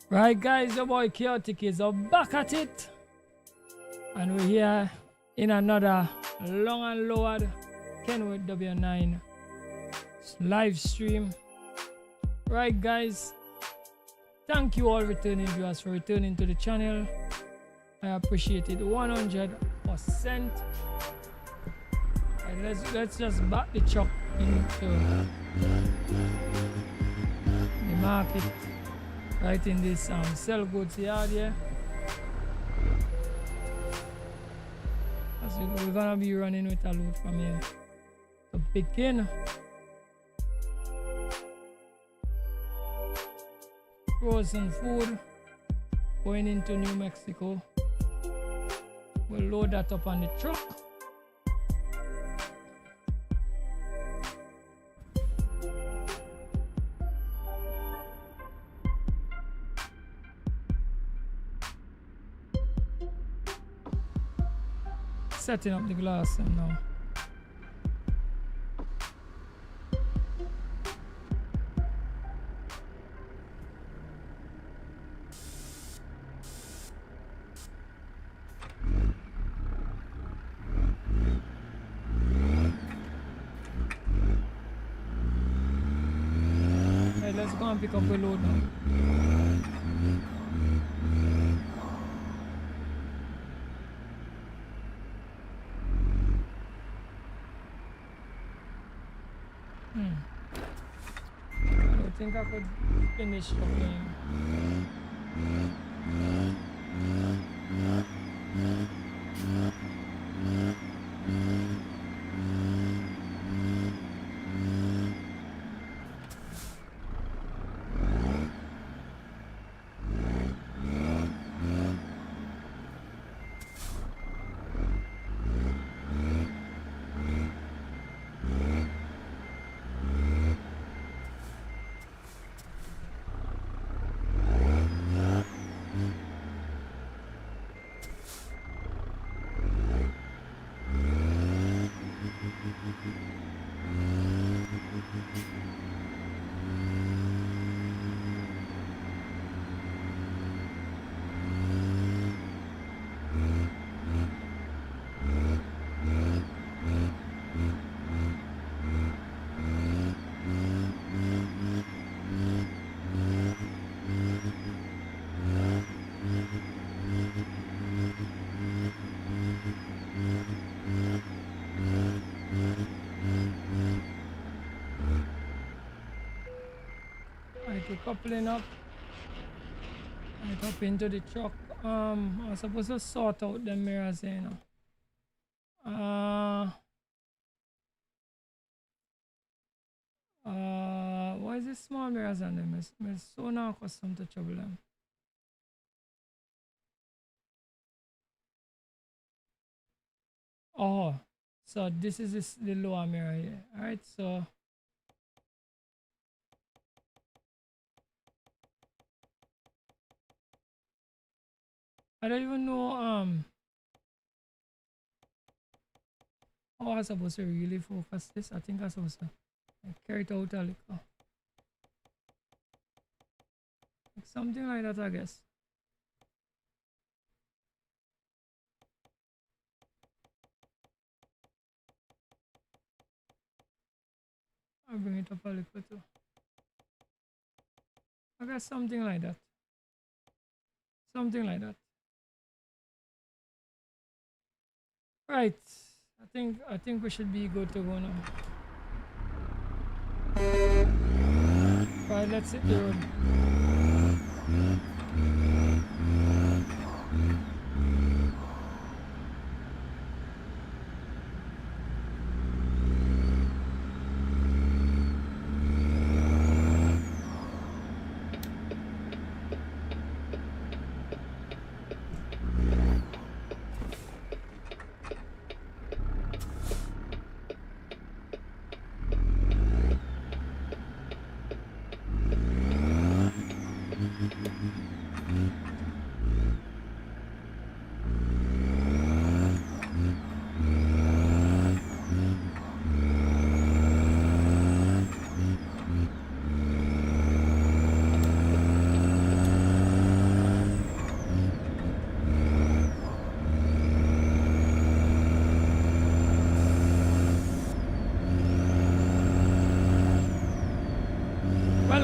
Right, guys, your boy Chaotic is back at it, and we're here in another long and lowered Kenworth W9 live stream. Right, guys, thank you all returning viewers for returning to the channel. I appreciate it 100%. And let's just back the truck into the market. Right in this sell goods yard here. As we're gonna be running with a load from here to begin. Frozen food going into New Mexico. We'll load that up on the truck. Setting up the glass and now. Right, let's go and pick up the load now. I think I could finish talking. Coupling up right up into the truck. I'm supposed to sort out the mirrors here, you know. Why is this small mirrors on them? It's so not accustomed to trouble them. Oh, so this is the lower mirror here. Alright, so I don't even know how I'm supposed to really focus this. I think I'm supposed to carry it out a little. Like something like that, I guess. I'll bring it up a little too. I guess something like that. Something like that. Right. I think we should be good to go now. Right, let's hit the road.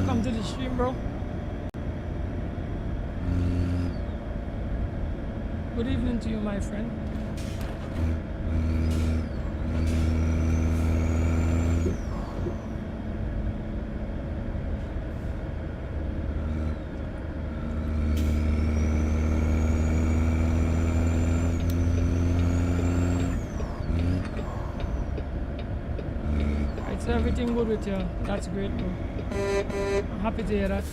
welcome to the stream, bro. Good evening to you, my friend. Right, so everything good with you. That's great, bro. I'm happy to hear that.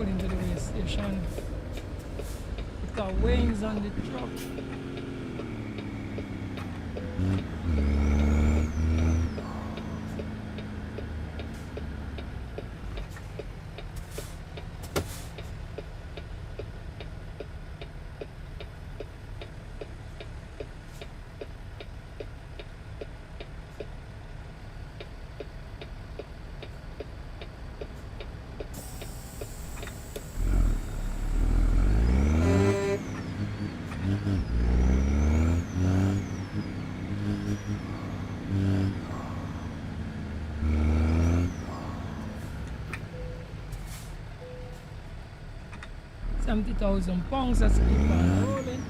pull into the way station. It's got wings on the truck. £70,000, let's keep on rolling.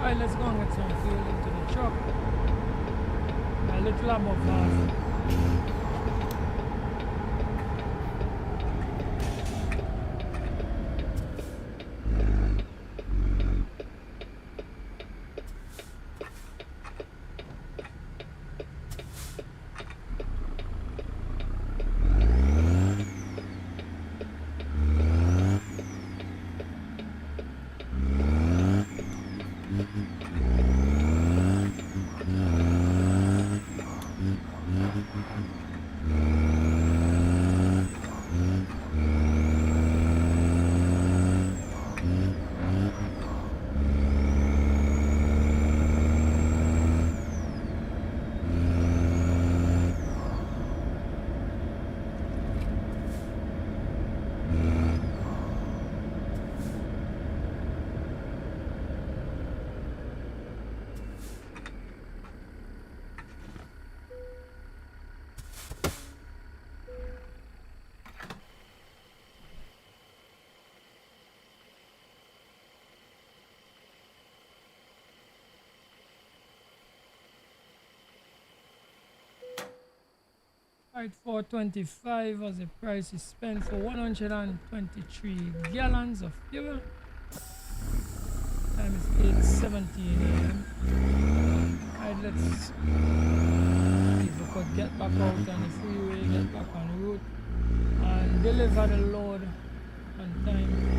Alright, let's go and get some fuel into the truck. A little above half. Alright, 425 was the price we spent for 123 gallons of fuel. Time is 8:17 a.m. Alright, let's leave the back out on the freeway, get back on the route, and deliver the load on time.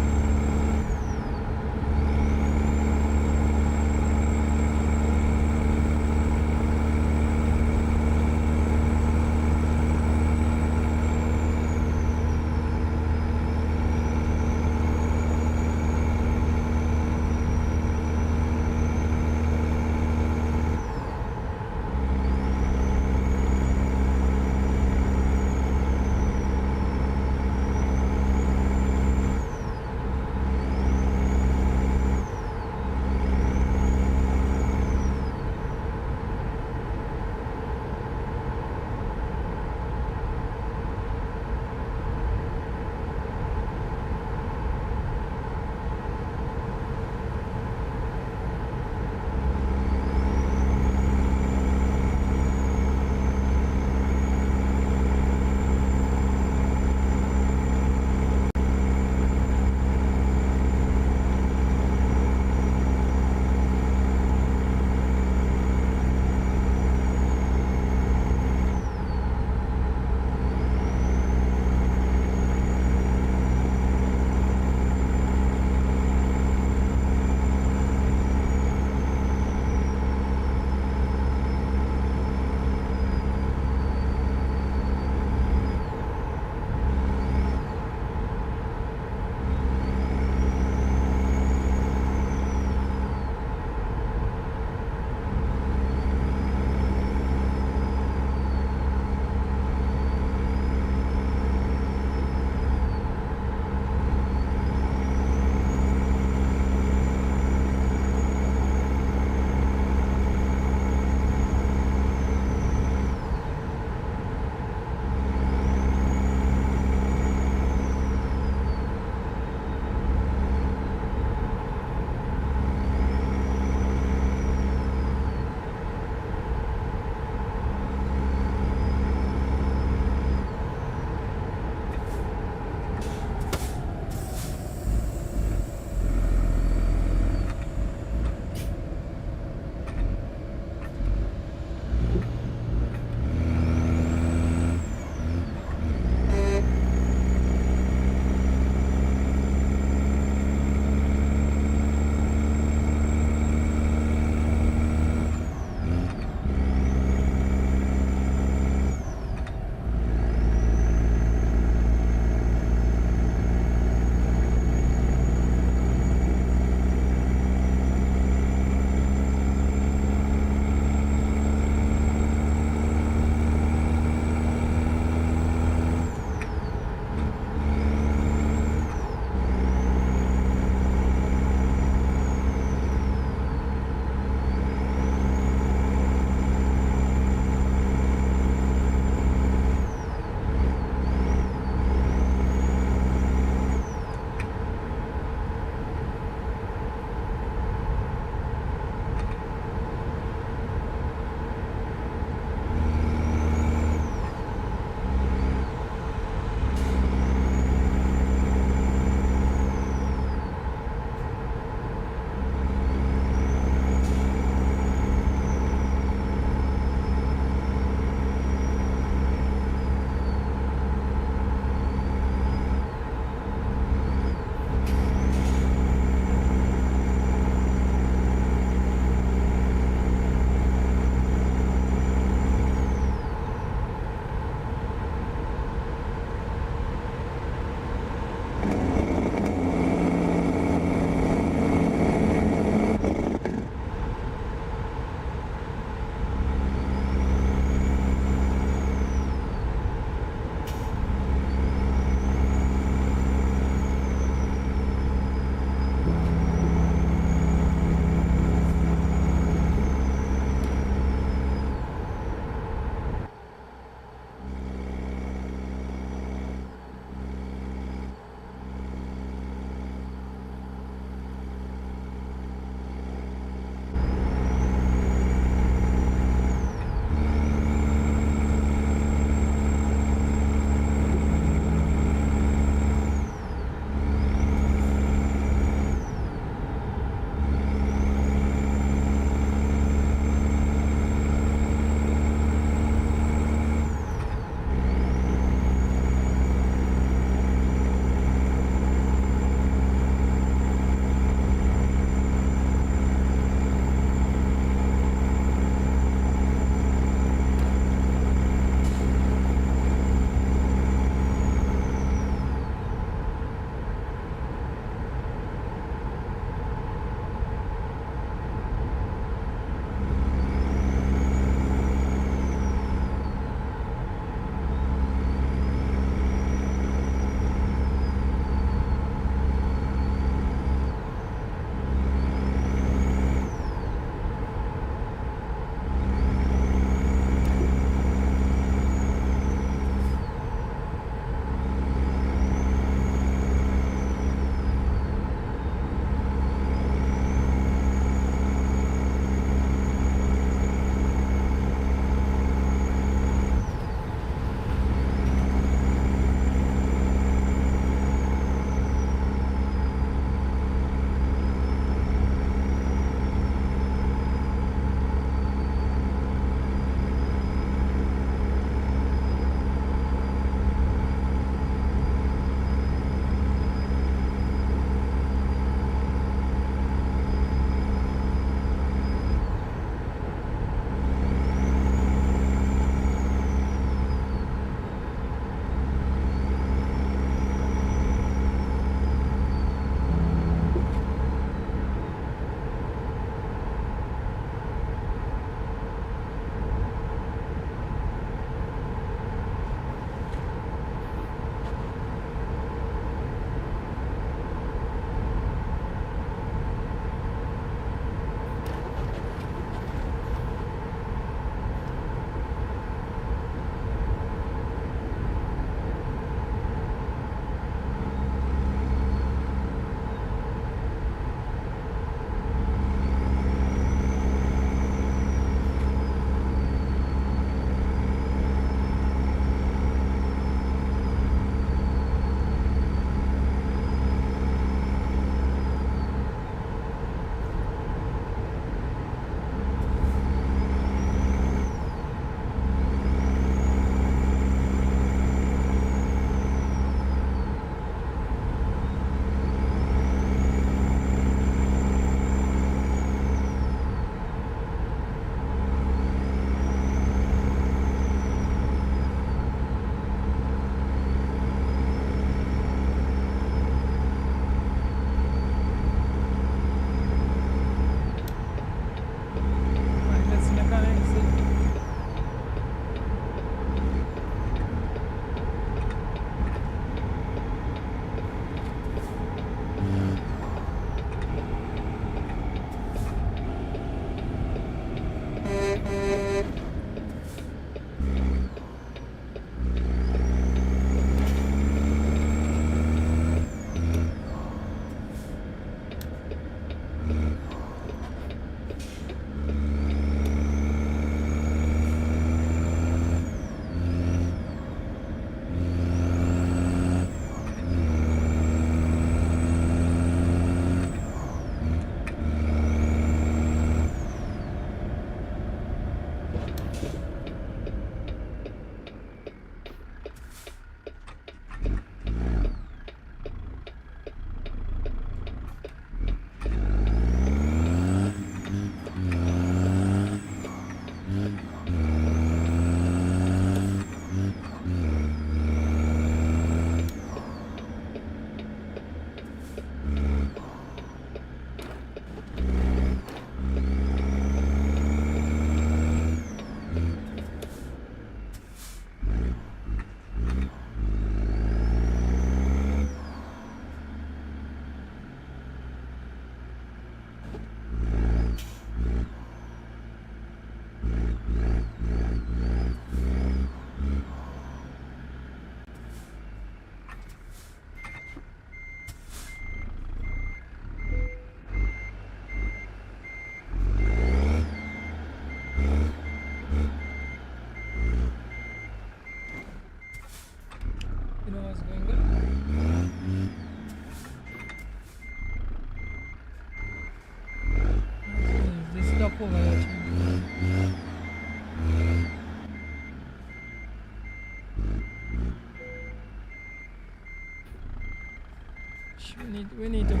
Gosh, we need to go.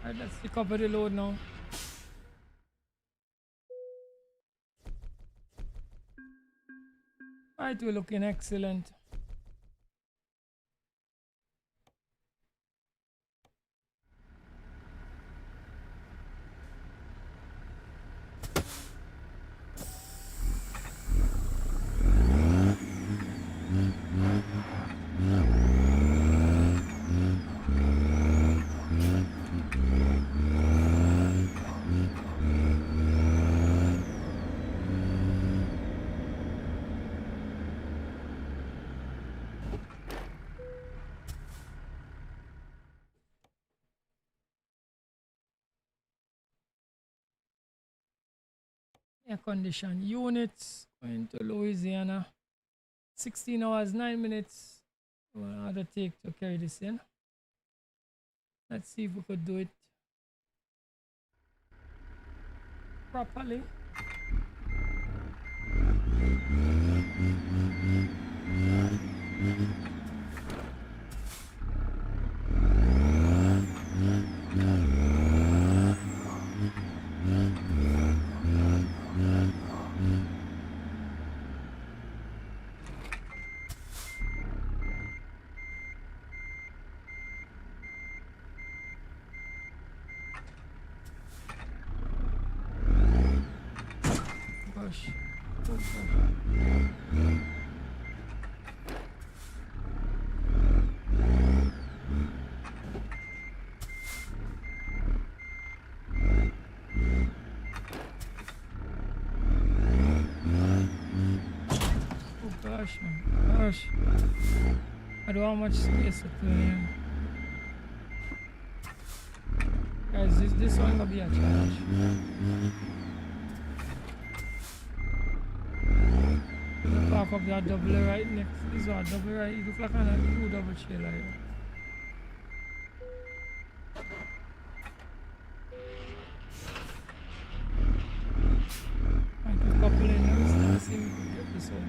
Alright, let's pick up the load now. Alright, we're looking excellent. Air condition units going to Louisiana. 16 hours 9 minutes. What other take to carry this in? Let's see if we could do it properly. Gosh. Oh gosh. Gosh, man. Gosh. I don't have much space to play in. Guys, this one gonna be a challenge. Park up that double right next. This is what double right. It looks like a two double trailer here. I can couple in now. Let's see if we can get this one.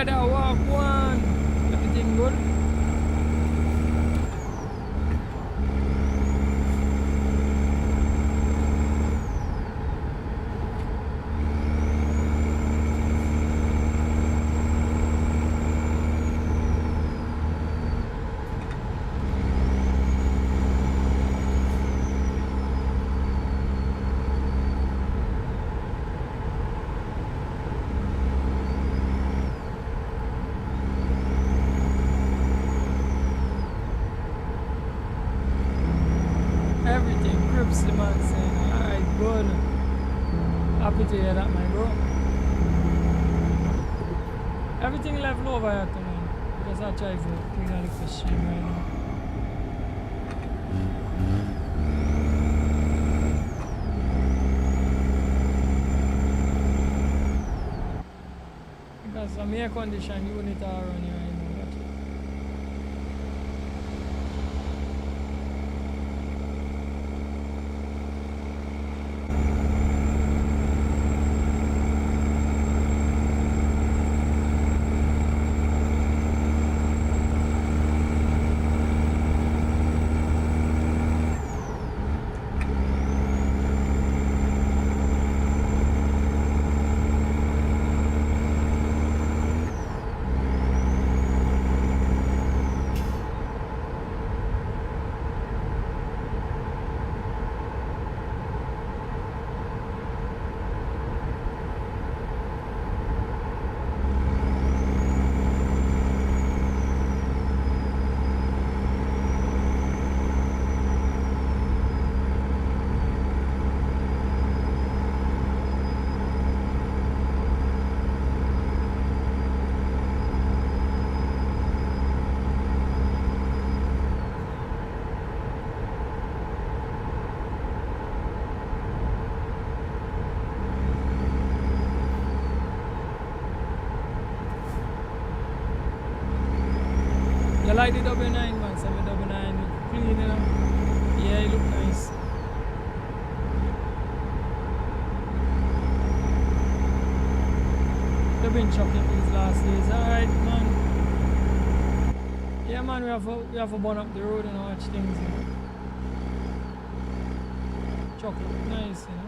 brother, walk one. Everything good? Everything grips the man saying, alright, good. Happy to hear that, my bro. Everything level over here, man. Because I try to clean a little stream right now. Because some air condition unit are running right now. I like the W9 man, so the W9 look clean, you know. Yeah, it look nice. They've been chucking these last days. Alright man. Yeah man, we have to burn up the road and watch things, you know. Chuck look nice, you know.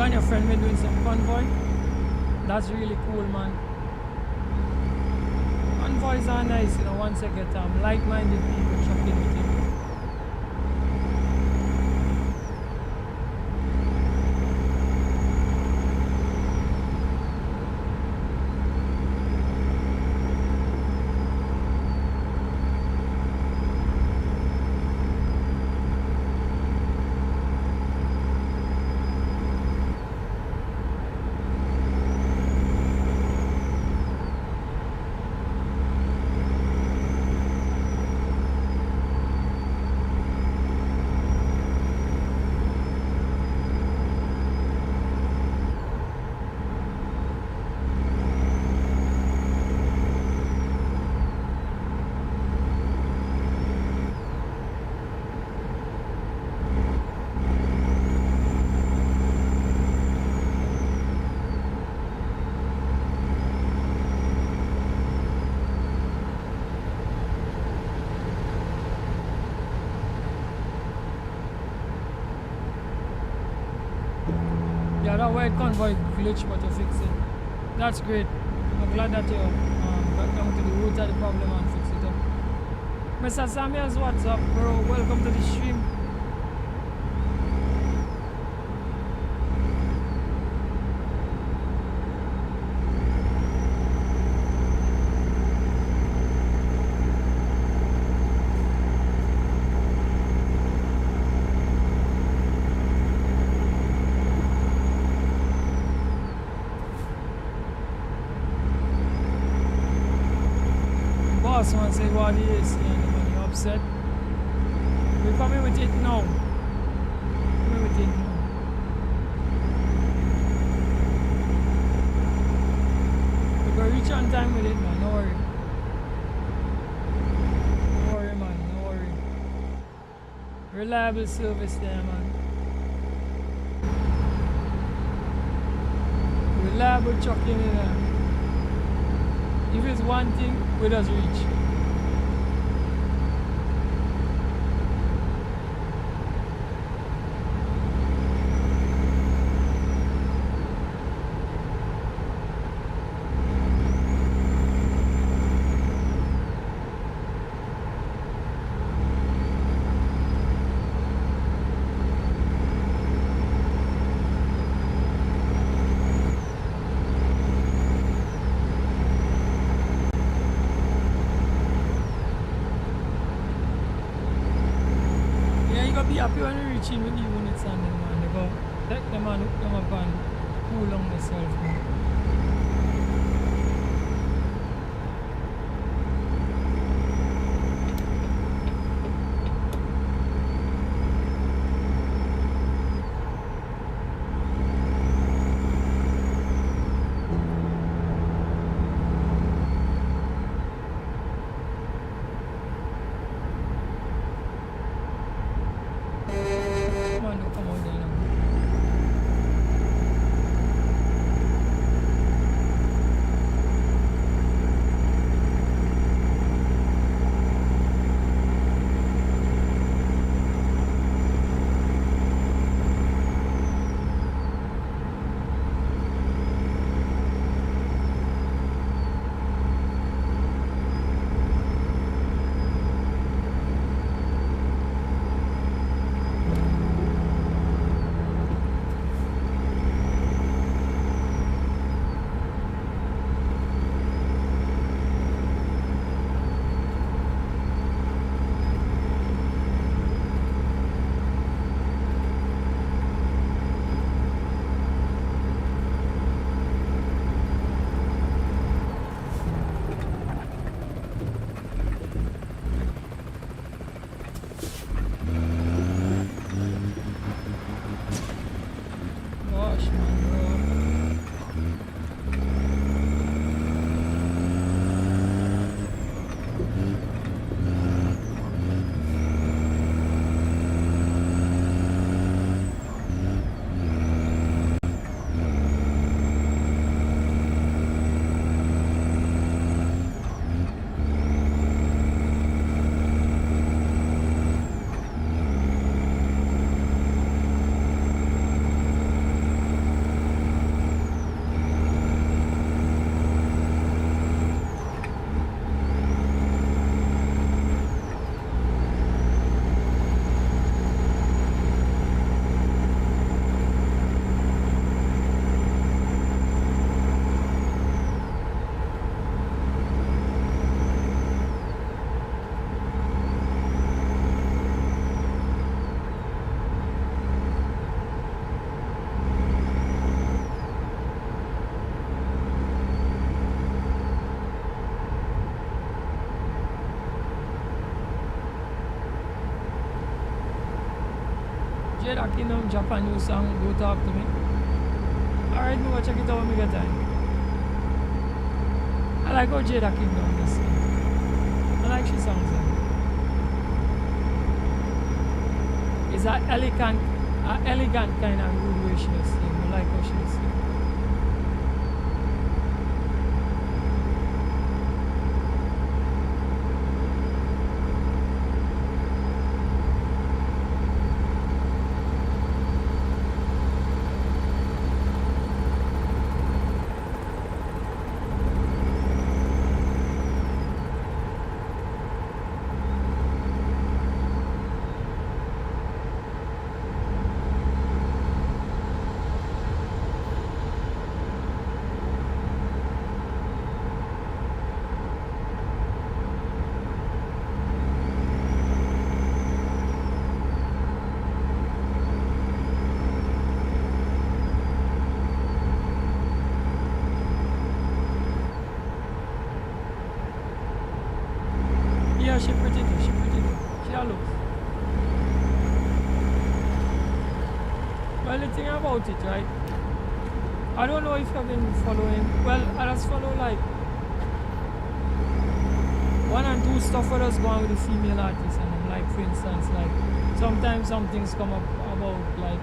And your friend been doing some convoy. That's really cool, man. boys are nice, you know, once I get like-minded people chucking with you. Yeah, that white convoy glitch, but you fix it. That's great. I'm glad that you got down to the root of the problem and fix it up. Mr. Samuels, what's up, bro? Welcome to the stream. Boss wants to say what he is and the money upset. We're coming with it now. Coming with it now. We're gonna reach on time with it, man. No worry. No worry, man. No worry. Reliable service there, man. Reliable trucking in there. If it's one thing, we just reach. Be happy when you reach in with the units and them, man. They go take them and hook them up and cool on themselves, man. Jada Kingdom drop a new song, go talk to me. Alright, me go check it out when me get time. I like how Jada Kingdom does sing. I like she songs. It's an elegant kind of rude way she does sing. I like how she does sing. Yeah, she pretty good. She pretty good. She a looks. Well, the thing about it, right? I don't know if you've been following. Well, I just follow like one and two stuff for us going with the female artists, and I'm like, for instance, like sometimes some things come up about like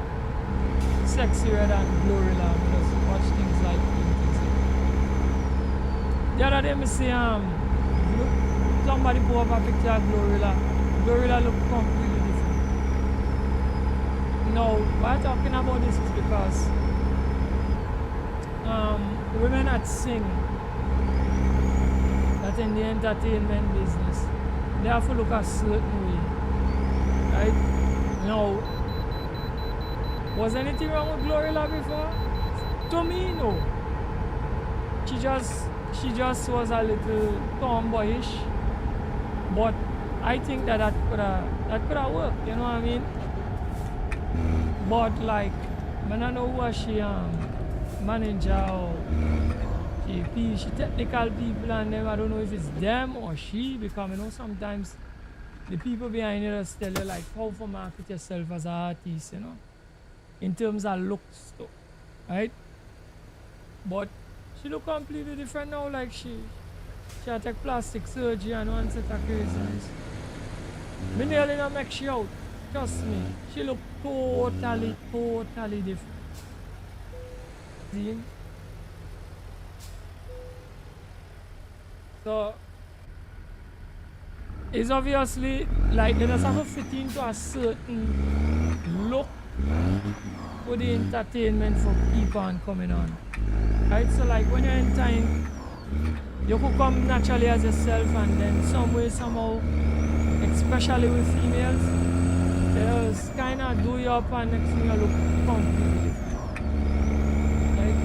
Sexy Red and Glorilla, and we just watch things like things. The other day, me see somebody put up a picture of Glorilla. Glorilla look completely different. No, why I'm talking about this is because women that sing, that in the entertainment business, they have to look a certain way. Right? No. Was anything wrong with Glorilla before? To me, no. She just was a little tomboyish. But I think that could have worked, you know what I mean? But like, I don't know who she manager or she technical people and them. I don't know if it's them or she, because you know sometimes the people behind it just tell you like how to market yourself as an artist, you know, in terms of looks stuff, right? But she look completely different now. Like she had take plastic surgery and one set of craziness. Me nearly not make she out. Trust me. She look totally different. See? So it's obviously like they just have to fit into a certain look for the entertainment for people and coming on. Right? So like when you're in time, you could come naturally as yourself, and then some way, somehow, especially with females, they just kind of do you up and next thing you look completely different. Right?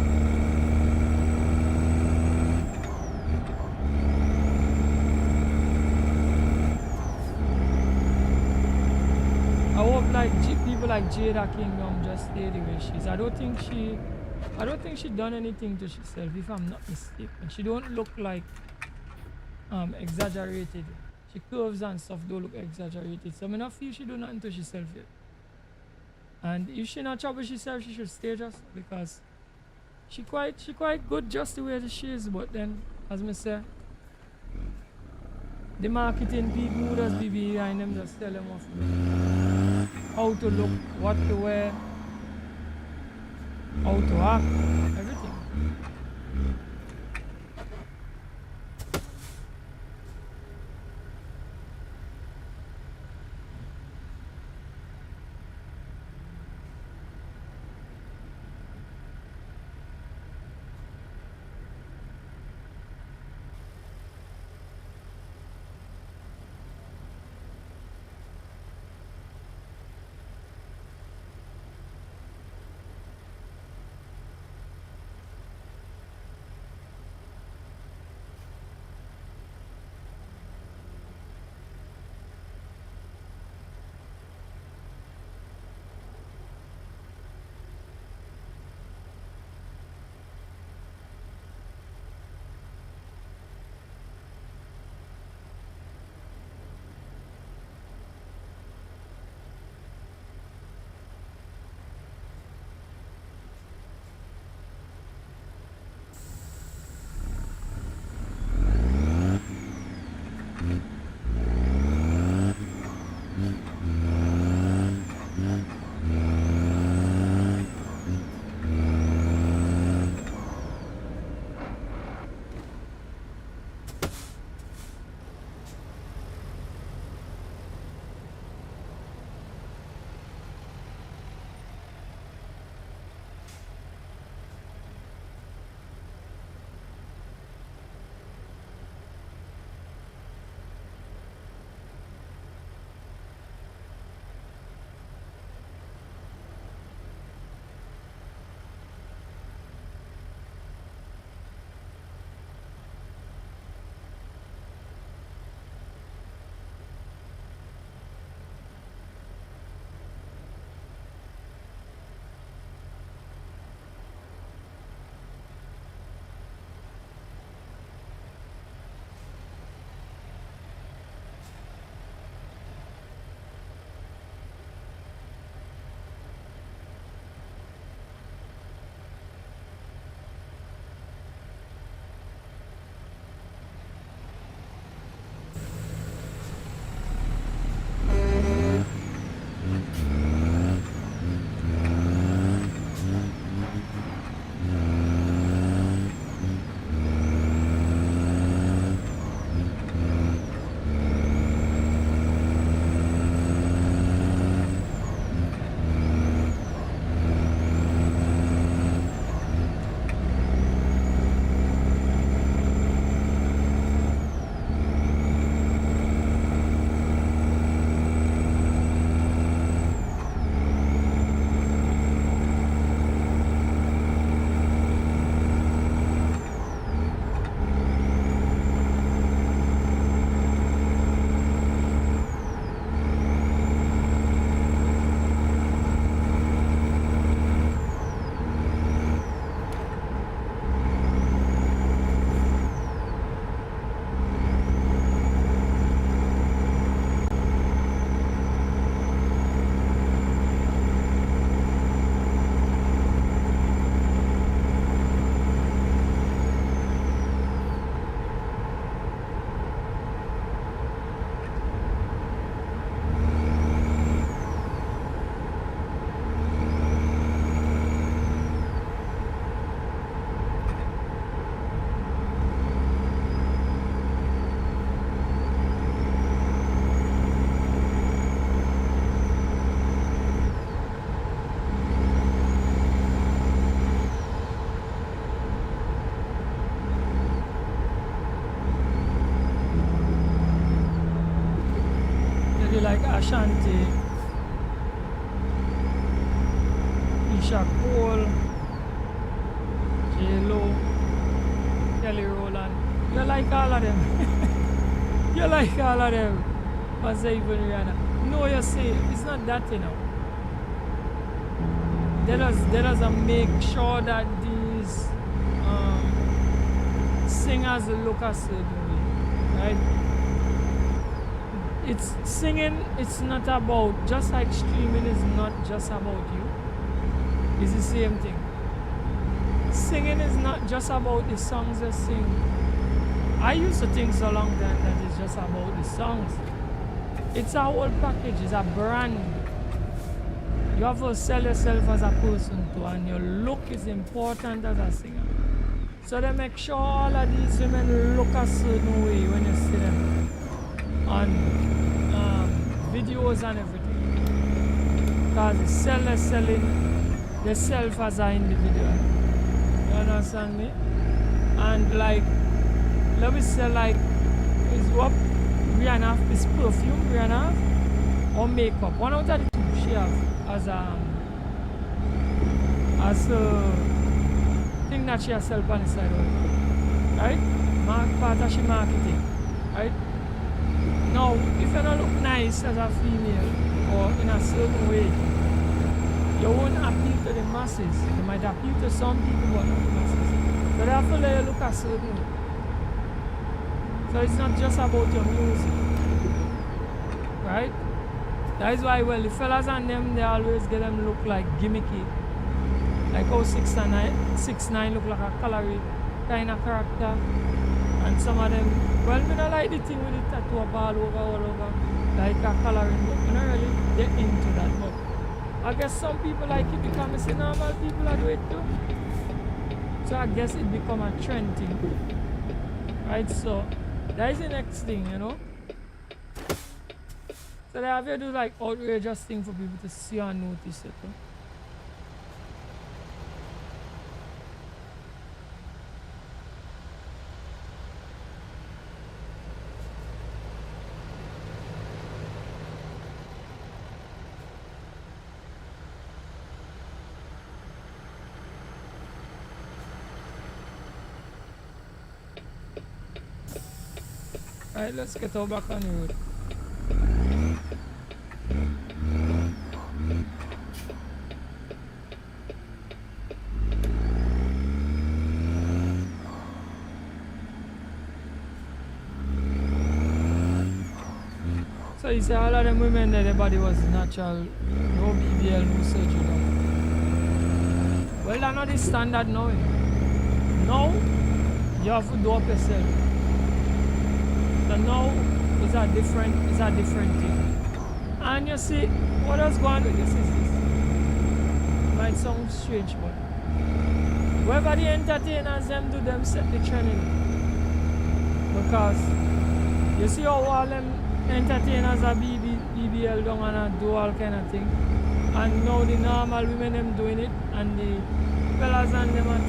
I hope like people like Jada Kingdom just stay the way she is. I don't think she done anything to herself, if I'm not mistaken. She don't look like exaggerated. She curves and stuff don't look exaggerated. So I not feel she do nothing to herself yet. And if she not trouble herself, she should stay just because she quite good just the way that she is. But then, as me say, the marketing people who just be behind them just tell them how to look, what to wear, how to act, everything. like Ashanti, Isha Cole, J-Lo, Kelly Rowland. You like all of them. You like all of them. What's even Rihanna? No, you see, it's not that, you know. They just make sure that these singers look a certain way, right? It's singing, it's not about, just like streaming is not just about you. It's the same thing. Singing is not just about the songs they sing. I used to think so long time that it's just about the songs. It's a whole package, it's a brand. You have to sell yourself as a person too, and your look is important as a singer. So they make sure all of these women look a certain way when you see them on videos and everything. Because they're selling themselves as an individual. You understand me? And like, let me say like, is what Rihanna have, is perfume Rihanna have, or makeup? One out of the two she have as a thing that she has sell on the side of it. Right? Part of she marketing. Right? Now, if you don't look nice as a female or in a certain way, you won't appeal to the masses. You might appeal to some people, but not the masses. So therefore, you look a certain way. So it's not just about your music. Right? That is why, well, the fellas and them, they always get them look like gimmicky. Like how 6ix9ine look like a calorie kind of character. And some of them, well, I don't like the thing with the tattoo all over, like a coloring, but I don't really get into that. But I guess some people like it because I see normal people are doing it too. So I guess it become a trend thing. Right, so that is the next thing, you know. So they have to do like outrageous thing for people to see and notice it too. Alright, let's get all back on the road. So you say all of them women that their body was natural, no BBL, no surgery, no. Well, that's not the standard now. Now, you have to do up yourself. So now it's a different thing. And you see, what else going on with this is this. It might sound strange, but whoever the entertainers them do, them set the trend. Because you see how all them entertainers are BBL down and do all kind of thing. And now the normal women them doing it, and the fellas and them are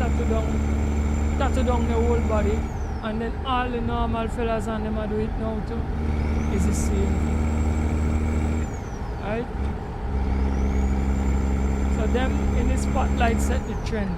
tattoo down the whole body. And then all the normal fellas and them are do it now too. It's the same thing. Right? So them in the spotlight set the trend.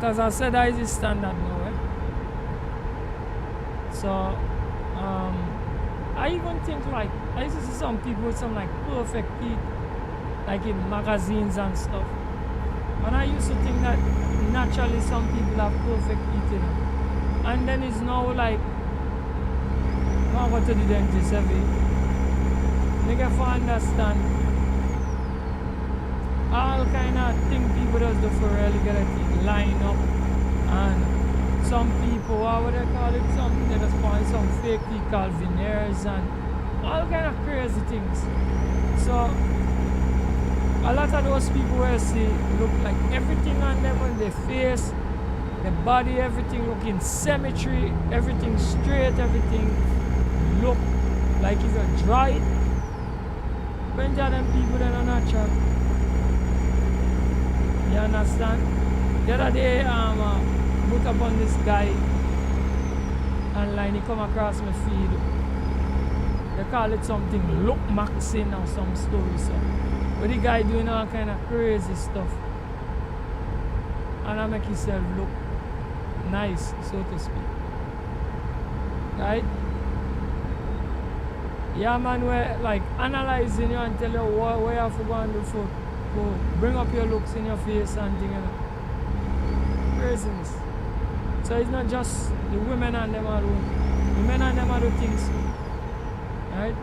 But as I said, that is the standard now. So I even think like I used to see some people with some like perfect teeth, like in magazines and stuff. And I used to think that naturally some people have perfect teeth, you know. And then it's now like I go to the dentist every. They get to understand all kind of things people just do for really get a teeth line up. And some people, what would they call it? Something they just find some fake teeth called veneers and all kind of crazy things. So a lot of those people where you see look like everything on them on their face, the body, everything look in symmetry, everything straight, everything look like if you're dry. When of them people that are natural. You understand? The other day put up on this guy online, he come across my feed. They call it something look maxing or some story so. But the guy doing all kind of crazy stuff. And I make himself look nice, so to speak. Right? Yeah man, we're like analyzing you and tell you what you have to go and do for bring up your looks in your face and things, you know. Craziness. So it's not just the women and them alone. The men and them are do things. Right?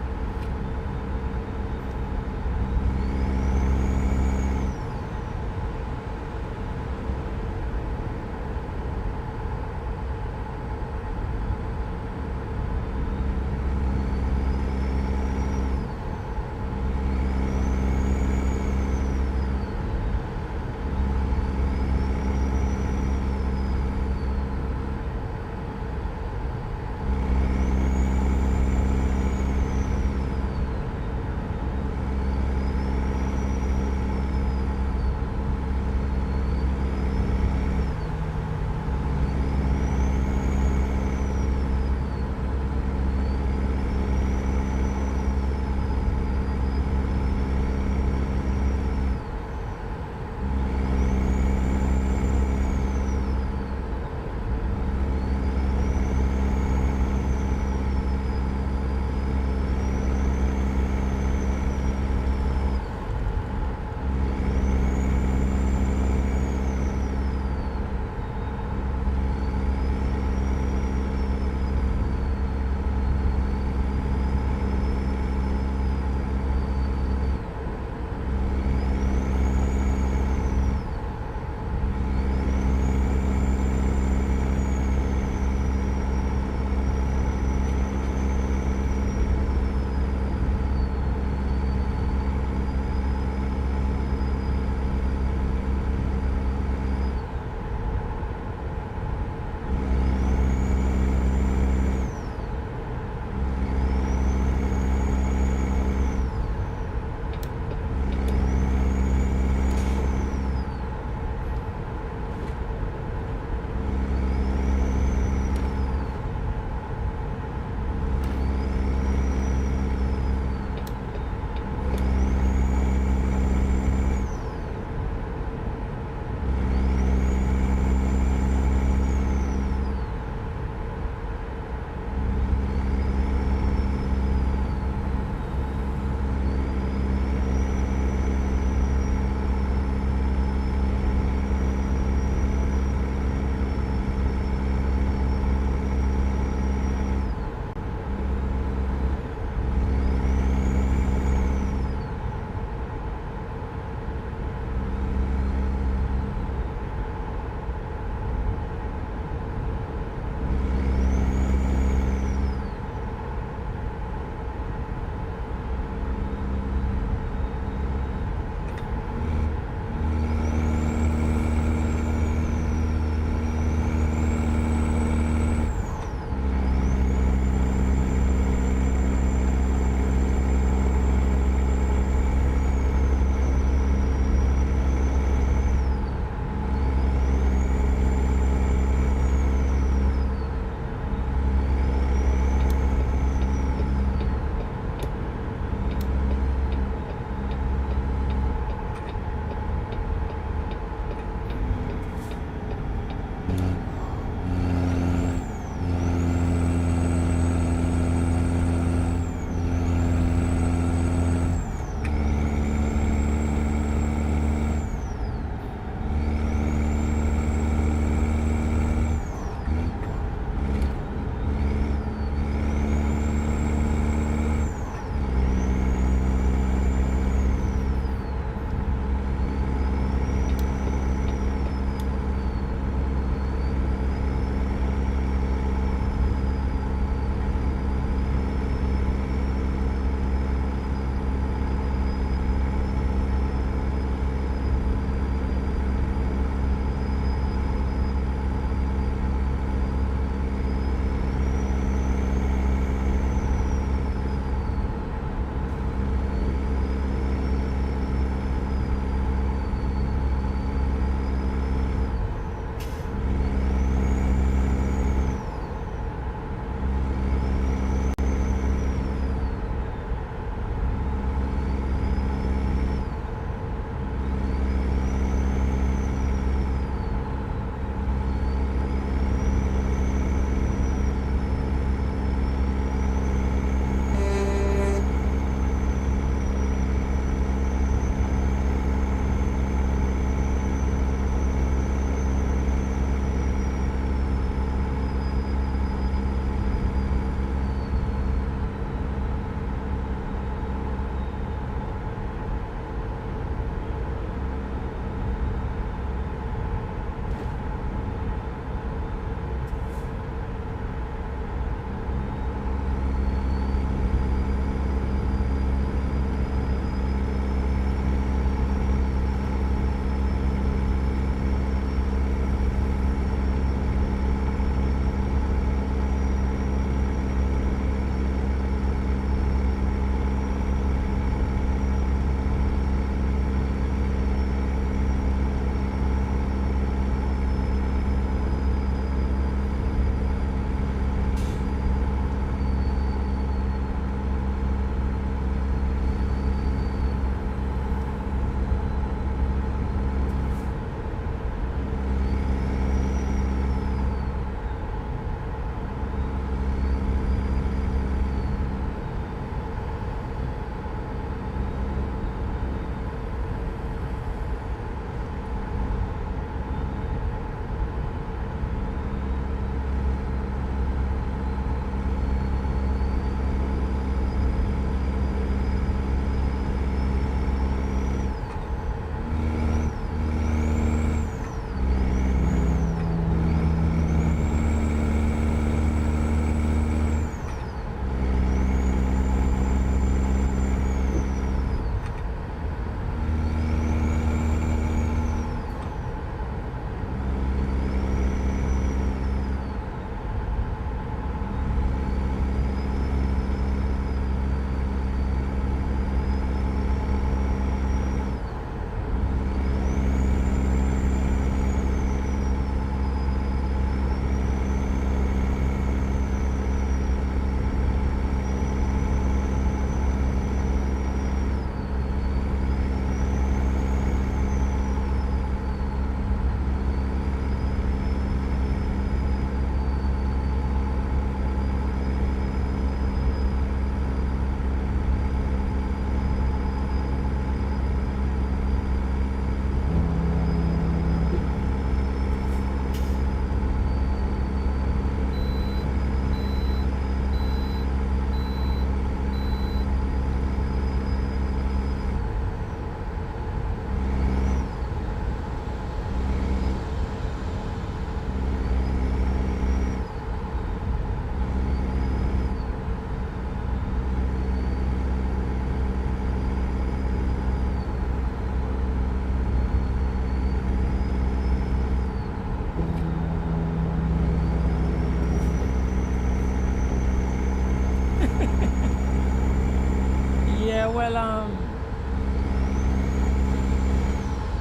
well,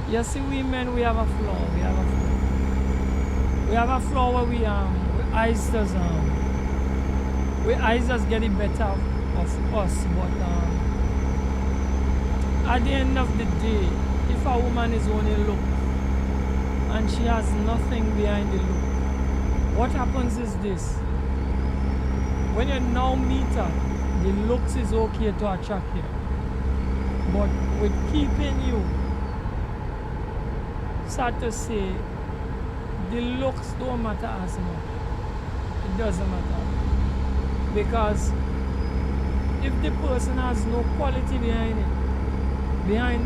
you see, we men, we have a flaw. We have a flaw where we eyes just get it better of us. But at the end of the day, if a woman is only look and she has nothing behind the look, what happens is this: when you now meet her, the looks is okay to attract you, but with keeping you, sad to say, the looks don't matter as much. It doesn't matter, because if the person has no quality behind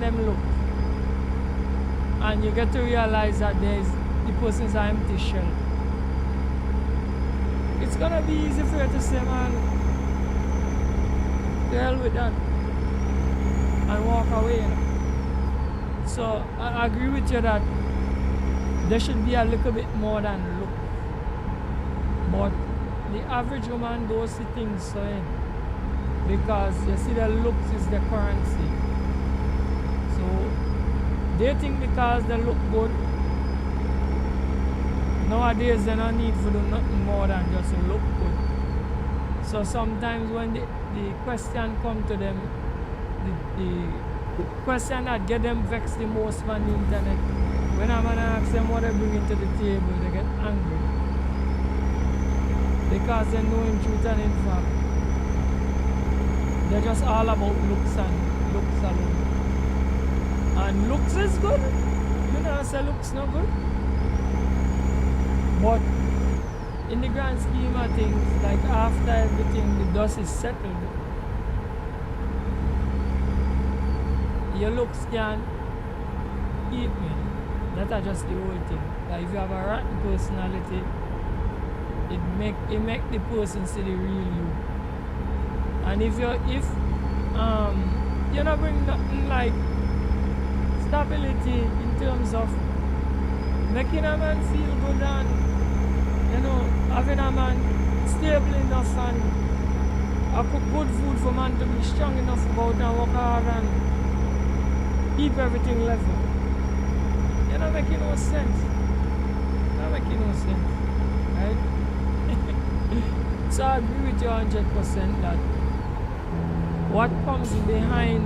them look, and you get to realize that the person's an empty shell, it's gonna be easy for you to say, man, the hell with that, and walk away. You know? So I agree with you that there should be a little bit more than look, but the average woman don't see things so in, because you see the looks is the currency. So they think because they look good, nowadays they don't need to do nothing more than just look good. So sometimes when the question come to them, the question that get them vexed the most on the internet, when a man asks them what they bring into the table, they get angry, because they know in truth and in fact they're just all about looks alone. And looks is good. You know, say looks not good. But in the grand scheme of things, like after everything, the dust is settled, your looks can eat me. That's just the whole thing. Like if you have a rotten personality, it make the person see the real you. And if you not bring nothing like stability in terms of making a man feel good and having a man stable enough and cook good food for man to be strong enough about and work hard and keep everything level. You're not making no sense. Right? So I agree with you 100% that what comes behind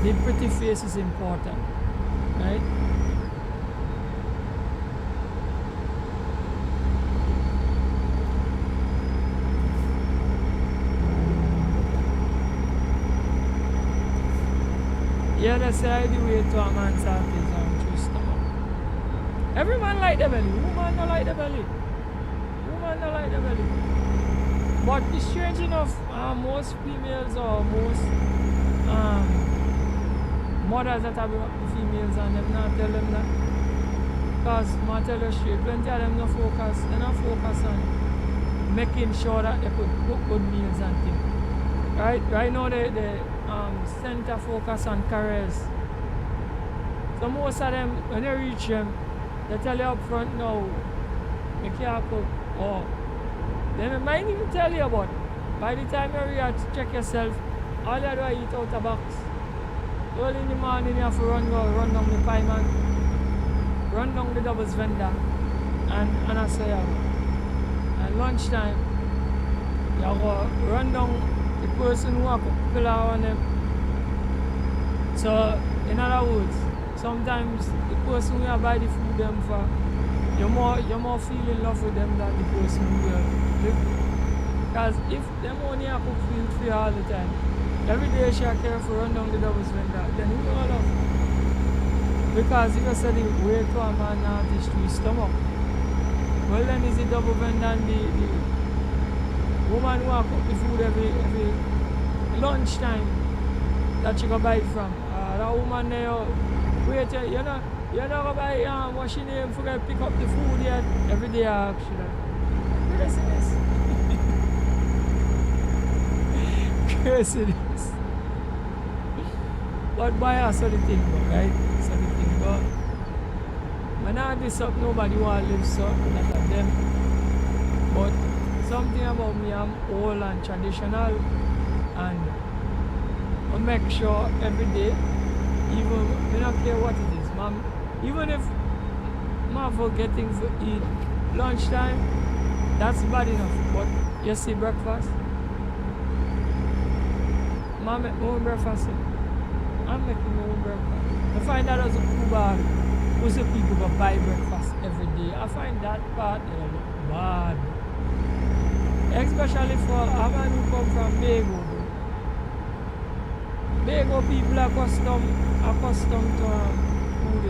the pretty face is important, right? Yeah, they say the way to a man's heart is through stomach. Every man like the belly, woman don't like the belly. But it's strange enough, most females or most mothers that have females and them not tell them that. Because I tell you straight, plenty of them they not focus on making sure that they could cook good meals and things. Right now the center focus on careers. So most of them, when they reach them, they tell you up front now, you can't cook. Or they might even tell you about, by the time you're here to check yourself, all you do is eat out a box. Early in the morning you have to run down the pie man, run down the doubles vendor, and I say at lunchtime you go run down the person who have cooked pillar on them. So in other words, sometimes the person who buy the food them for, you're more feel in love with them than the person who live. Because if them only have cook food for you all the time, every day she care for run down the doubles vendor, then who you love? Because if you say the way to a man artist to his stomach, well then is the double vendor and the woman who have cook the food every lunchtime that she go buy from. That woman there, wait, you're not gonna buy what's your name, forget to pick up the food yet. Every day I actually. Craziness. Craziness. But by us, so the thing go, right? So the thing go. When I this up, nobody want to live so, not at them. But something about me, I'm old and traditional, and I make sure every day, even I don't care what it is, mom, even if I forget things to eat lunchtime, that's bad enough. But you see breakfast, I make my own breakfast. I'm making my own breakfast. I find that as a cool bad. Most of people go buy breakfast every day. I find that part bad. Especially for a man who come from Bago. Bago people are accustomed to food.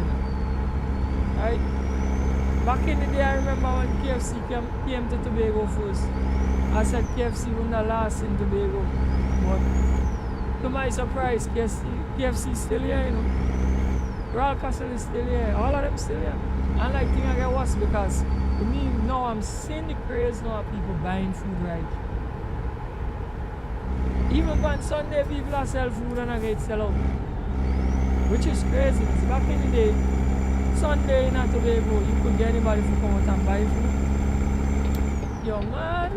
Right? Back in the day, I remember when KFC came to Tobago first. I said KFC was the last in Tobago. But to my surprise, KFC is still here, you know. Royal Castle is still here. All of them still here. And like thing I get worse because to me now I'm seeing the craze now of people buying food right. Even on Sunday people are sell food and I get sell out. Which is crazy. It's back in the day, Sunday in Tobago, you could get anybody to come out and buy food. Yo man,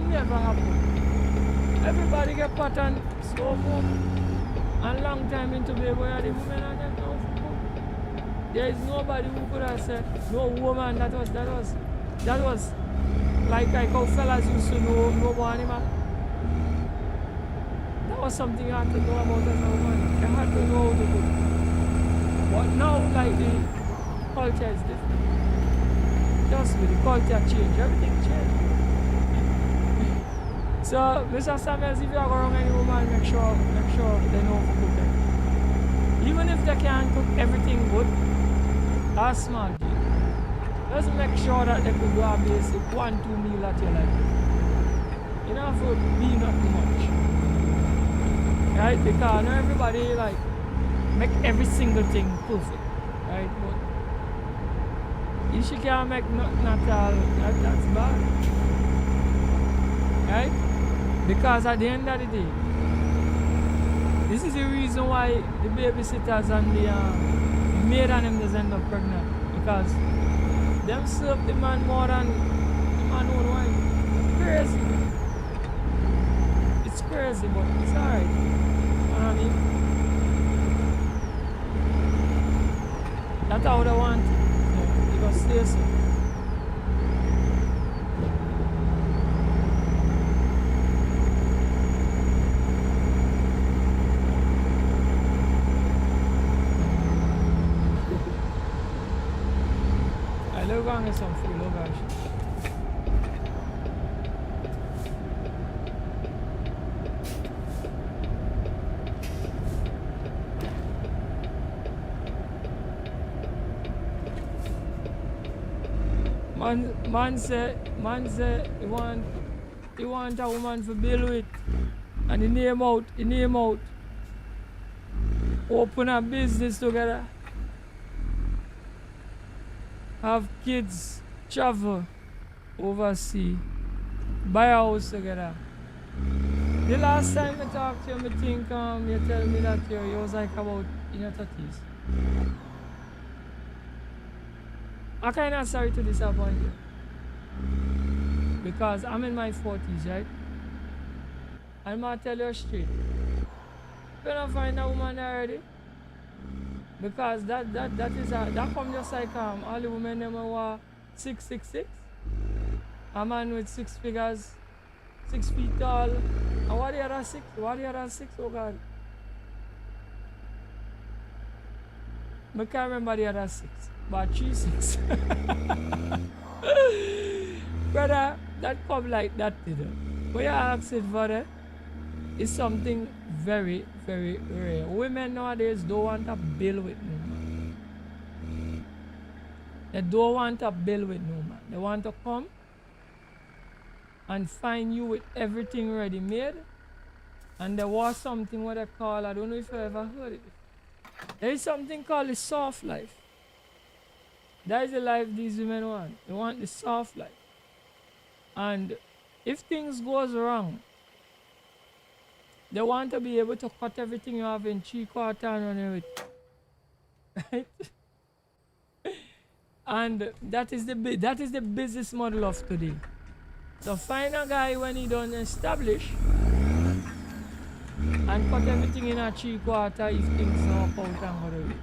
never happen. Everybody get pattern so home. And long time in Tobago, the women are get no food. There is nobody who could have said, no woman, that was like how fellas used to know no animal. That was something you had to know about as a woman. You had to know how to do. But now, like, the culture is different. Just with the culture change, everything changed. So, Mr. Samuels, if you are around any woman, make sure they know how to cook it. Even if they can't cook everything good, that's smart. Just make sure that they could do a basic 1-2 meal at your life. You don't have to be not too much. Right? Because not everybody like make every single thing perfect. Right? But if she can't make not all, that's bad. Right? Because at the end of the day, this is the reason why the babysitters and the maid and them just end up pregnant. Because them serve the man more than the man own wife. Crazy. It's crazy, but it's alright. You know what I mean? That's how they want it. So, you gotta stay so. Let's go and get some food, oh gosh. Man say he want a woman to build with, and he name out, open a business together. Have kids, travel overseas, buy a house together. The last time I talked to you, I think you tell me that you was like about in your 30s. I'm kind of sorry to disappoint you. Because I'm in my 40s, right? I'm going to tell you straight. You don't find a woman already. Because that comes just like all the women them were 6'6". A man with 6 figures, 6 feet tall. And what the other 6? Oh God. I can't remember the other 6. But 3'6". Brother, that come like that, you know. When you ask it for that, it's something very, very rare. Women nowadays don't want to build with no man. They don't want to build with no man. They want to come and find you with everything ready made. And there was something what they call, I don't know if you ever heard it. There is something called the soft life. That is the life these women want. They want the soft life. And if things goes wrong, they want to be able to cut everything you have in 3/4 and run it. Right? And that is the business model of today. So find a guy when he done establish and cut everything in a 3/4 if things don't work out and go the way.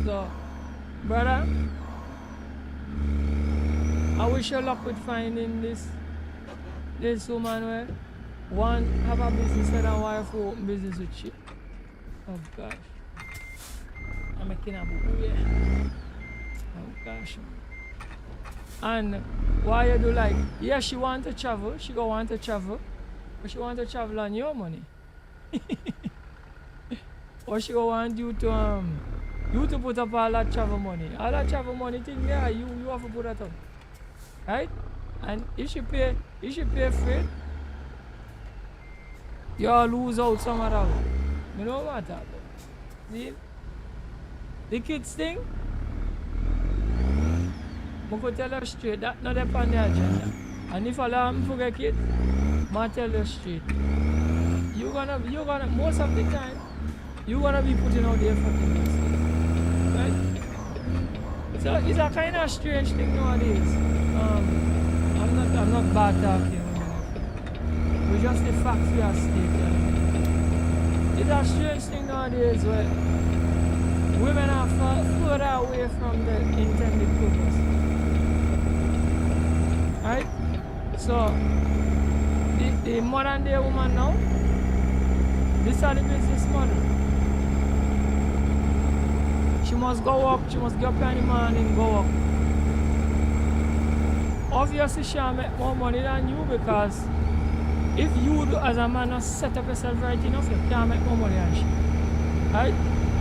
So, brother, I wish you luck with finding this woman where one have a business and a wife who open business with you. Oh gosh. I'm making a boo yeah. Oh gosh. And why you do like, yeah, she want to travel, she go want to travel, but she want to travel on your money. Or she go want you to put up all that travel money. All that travel money thing there, you have to put that up. Right? And if she pay for it, you'll lose out some of that. You know what that about? See? The kids thing, I could tell you straight, that not upon the agenda. And if I forget kids, I tell you straight. You're gonna most of the time, you're gonna be putting out the effort in this. Right? So it's a kind of strange thing nowadays. I'm not bad talking. We just the facts we are stating. It's a strange thing nowadays where women are further away from the intended purpose. Right? So the modern day woman now, this is the business model. She must go up, she must get up in the morning, go up. Obviously she'll make more money than you because if you do as a man not set up yourself right enough, you can't make more money than she. Right?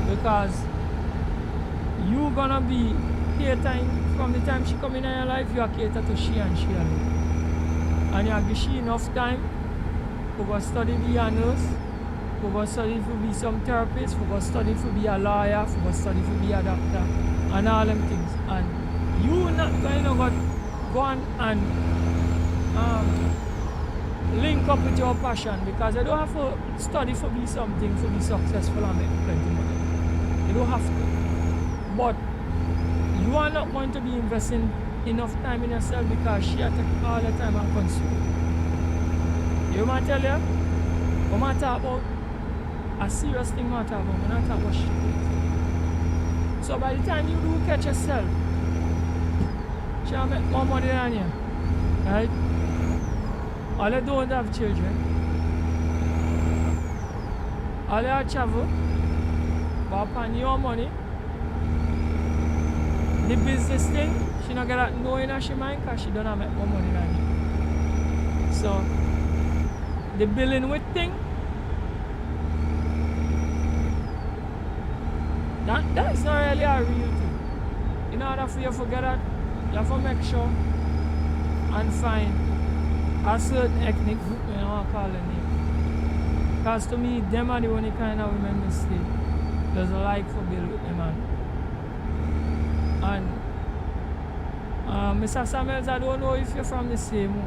Because you gonna be catering from the time she come in your life, you are cater to she and she alone. And you give she enough time to go study be a nurse, to go study to be some therapist, to go study to be a lawyer, to go study to be a doctor, and all them things. And you not going to go on and link up with your passion because you don't have to study to be something, to be successful and make plenty money. You don't have to. But you are not going to be investing enough time in yourself because she takes all the time and consume. You want to tell you? What I talk about? A serious thing I talk about. I'm not talking about shit. So by the time you do catch yourself, she'll make more money than you. Right? All you don't have children. All you have travel. But upon your money, the business thing, she not get that knowing in she mind because she don't have make more money than you. So the billing with thing, that is not really a real thing. In order for you to forget that, you have to make sure and find a certain ethnic group, you know what I call the name. Because to me, them are the only kind of women I see. There's a like for bill with them man. And Mr. Samuels, I don't know if you're from the same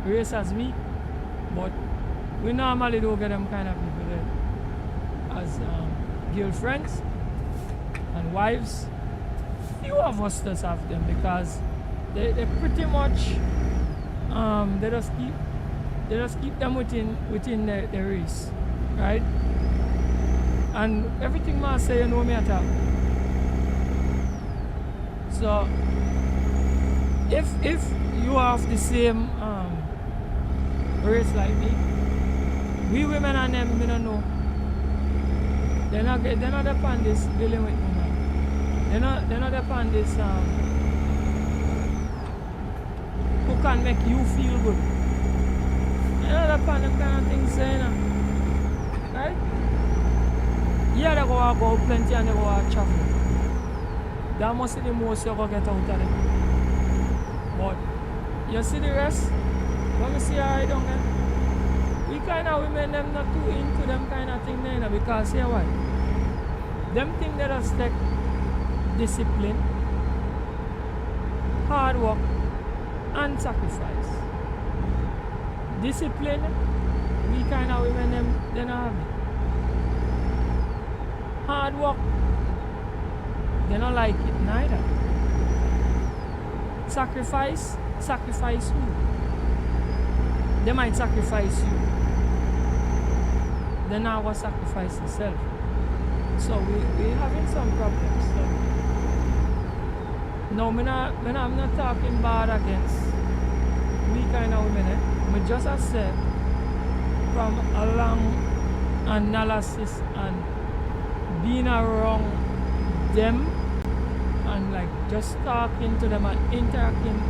race as me, but we normally don't get them kind of people there as girlfriends and wives. Few of us just have them because they pretty much they just keep them within the race, right? And everything I say, you know me at all. So if you are of the same race like me, we women and them, we don't know. They're not upon this dealing with women. They're not upon this who can make you feel good. They're not upon them kind of things, you know. Right? Yeah, they go out plenty and they go out travel. That must be the most you're going to get out of them. But you see the rest? When we see her right down there, we kind of women them not too into them kind of thing there, you know, because see why? Them things that just take discipline, hard work, and sacrifice. Discipline, we kind of women them they don't have it. Hard work, they don't like it neither. Sacrifice, sacrifice you. They might sacrifice you. They're not going to sacrifice themselves. So we having some problems. So. No, I'm not talking bad against we kind of women. I just say from a long analysis and being around them and like just talking to them and interacting.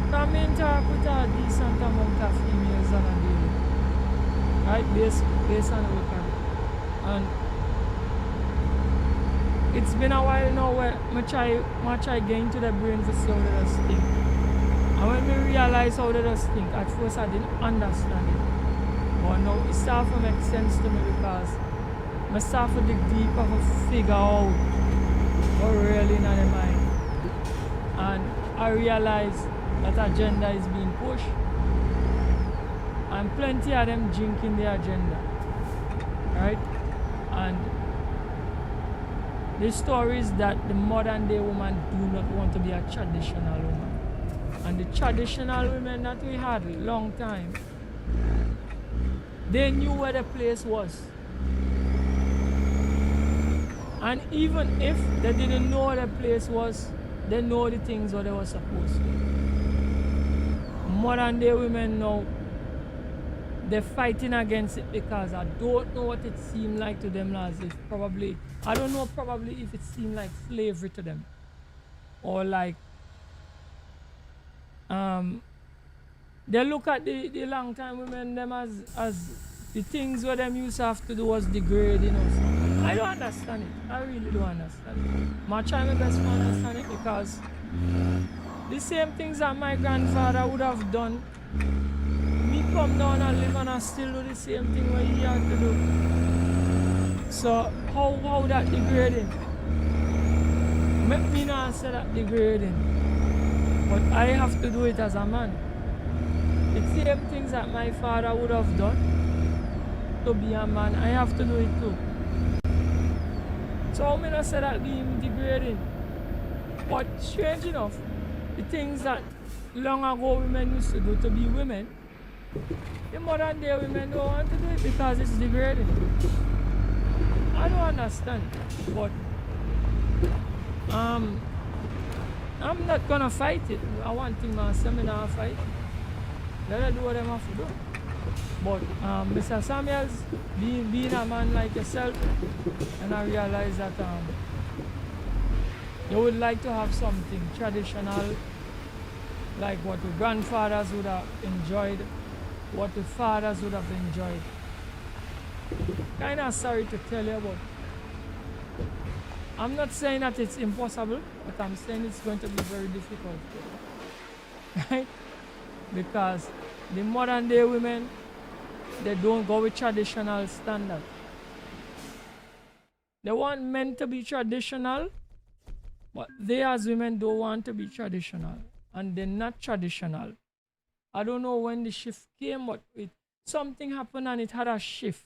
From interact with a decent amount of females on a daily. Right? Based on the look at it. And it's been a while now where I try get into the brain to see how they just think. And when we realize how they just think, at first I didn't understand it. But now it starts to make sense to me because I start to dig deeper to figure out what really in their mind. And I realize that agenda is being pushed. And plenty of them drinking the agenda. Right? And the story is that the modern day woman do not want to be a traditional woman. And the traditional women that we had a long time, they knew where the place was. And even if they didn't know where the place was, they know the things what they were supposed to. Modern day women now, they're fighting against it because I don't know what it seemed like to them as if probably, I don't know probably if it seemed like slavery to them. Or like, they look at the long time women them as the things where them used to have to do was degrading or something. I don't understand it. I really don't understand it. I try my best to understand it because the same things that my grandfather would have done, me come down and live and I still do the same thing what he had to do. So how that degrading? Make me not say that degrading. But I have to do it as a man. The same things that my father would have done to be a man, I have to do it too. So I'm not say that being degrading. But strange enough, the things that long ago women used to do to be women, the modern day women don't want to do it because it's degrading. I don't understand. But I'm not gonna fight it. I want thing my seminar fight. Let them do what they have to do. But Mr. Samuels, being a man like yourself, and I realize that you would like to have something traditional, like what the grandfathers would have enjoyed, what the fathers would have enjoyed. Kind of sorry to tell you, but I'm not saying that it's impossible, but I'm saying it's going to be very difficult. Right? Because the modern day women, they don't go with traditional standards. They want men to be traditional, but they as women don't want to be traditional. And they're not traditional. I don't know when the shift came, but something happened and it had a shift.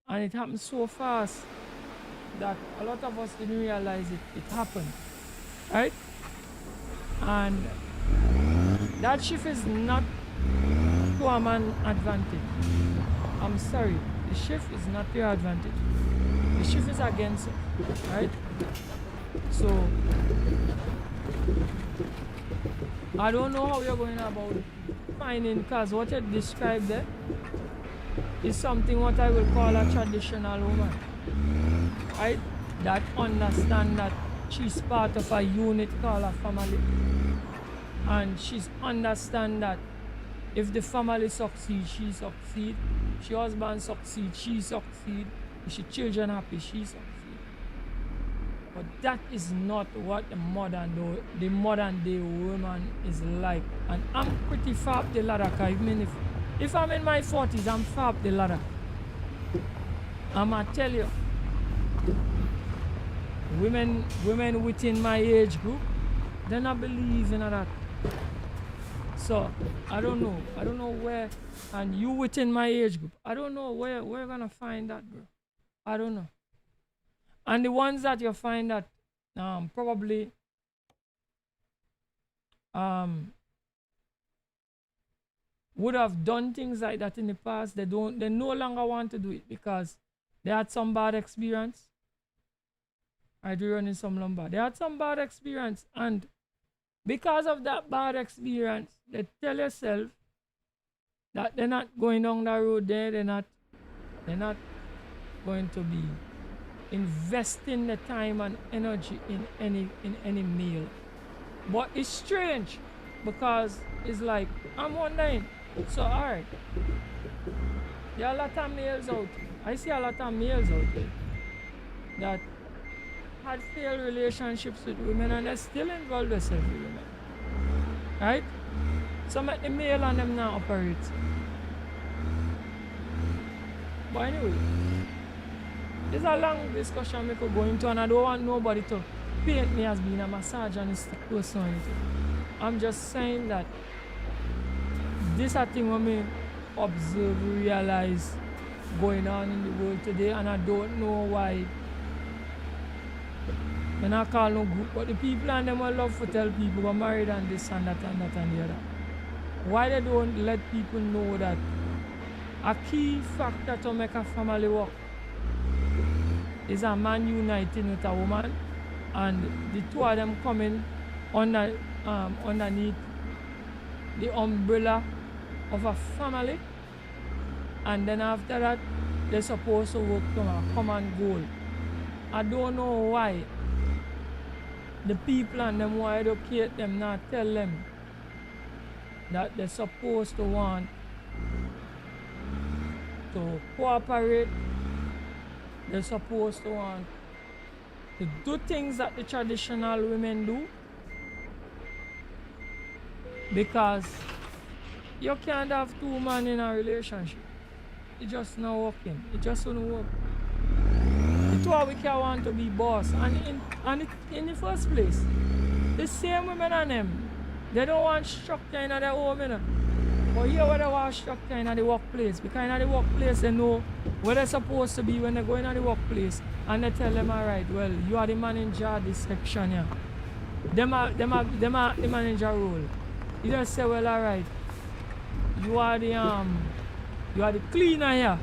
And it happened so fast that a lot of us didn't realize it happened. Right? And that shift is not to a man's advantage. I'm sorry, the shift is not to your advantage. The shift is against it, right? So, I don't know how you're going about finding, because what you described there is something what I will call a traditional woman, right? That understand that she's part of a unit called a family. And she's understand that if the family succeeds, she succeeds. If your husband succeeds, she succeeds. If your children happy, she succeeds. But that is not what the modern day woman is like. And I'm pretty far up the ladder, because if I'm in my 40s, I'm far up the ladder. I'ma tell you, women within my age group, they not believe in that. So I don't know where, and you within my age group, I don't know where we're gonna find that, bro. I don't know. And the ones that you find that probably would have done things like that in the past, they no longer want to do it because they had some bad experience. I do run in some lumber. They had some bad experience, and because of that bad experience, they tell yourself that they're not going down the road there, they're not going to be investing the time and energy in any meal. But it's strange because it's like I'm wondering, so alright, there are a lot of males out there. I see a lot of males out there that had failed relationships with women and they still involve themselves with women. Right? Some of the male and them now operate. But anyway, it's a long discussion we could go into, and I don't want nobody to paint me as being a misogynistic personality. I'm just saying that this is a thing when me observe, realize going on in the world today, and I don't know why. I not call no group, but the people and them will love to tell people we're married and this and that and that and the other. Why they don't let people know that a key factor to make a family work is a man uniting with a woman, and the two of them coming underneath the umbrella of a family, and then after that they're supposed to work to a common goal. I don't know why the people and them who educate them not tell them that they're supposed to want to cooperate. They're supposed to want to do things that the traditional women do, because you can't have two men in a relationship. It's just not working. It just won't work. The two of we can want to be boss, and in the first place, the same women and them, they don't want structure in their home, you know. But here where they want structure in the workplace, because in the workplace they know where they're supposed to be when they go in the workplace, and they tell them, alright, well, you are the manager of this section here. Them are the manager role. You just say, well, alright, you are the cleaner here.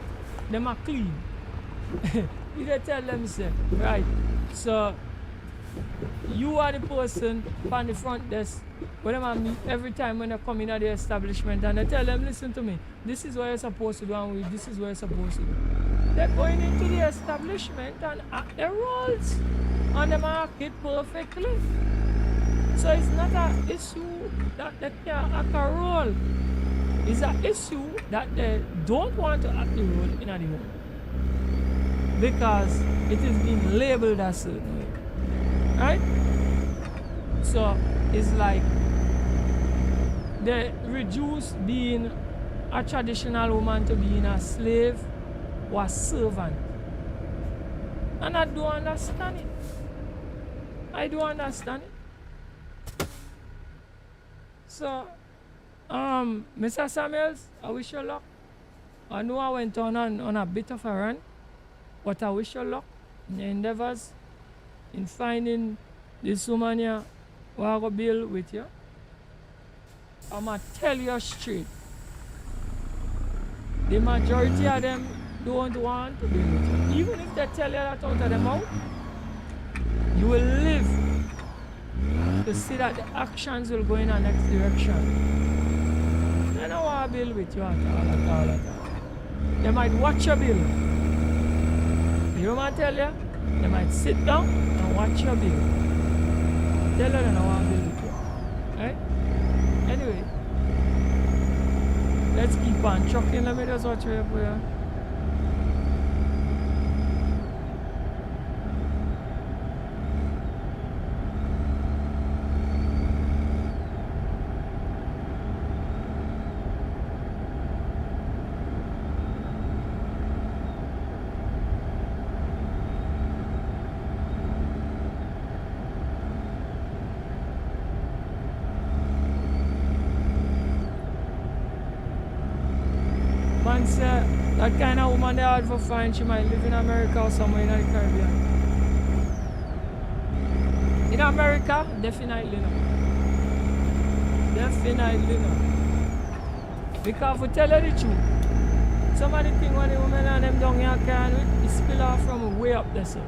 Them are clean. You just tell them, say, right, so you are the person on the front desk where them meet every time when they come in at the establishment, and they tell them, listen to me, this is what you're supposed to do, and this is what you're supposed to do. They're going into the establishment and act their roles, and they act it perfectly. So it's not an issue that they can't act a role. It's an issue that they don't want to act the role in the home, because it is being labeled a certain way. Right? So it's like they reduce being a traditional woman to being a slave or a servant. And I don't understand it. I don't understand it. So, Mr. Samuels, I wish you luck. I know I went on a bit of a run, but I wish you luck in your endeavors in finding this woman here who I go build with you. I'm going to tell you straight, the majority of them don't want to build with you. Even if they tell you that out of their mouth, you will live to see that the actions will go in the next direction. They don't want to build with you at all. They might watch your bill. You know what I tell you? They might sit down and watch your bill. Tell her they don't want to build with you. Right? Anyway, let's keep on trucking. Let me just watch you for you. Man say that kind of woman they hard for find. She might live in America or somewhere in the Caribbean. In America, definitely no. Definitely no. Because to tell you the truth, some of the things when the women and them down here can with, it spill off from way up there. So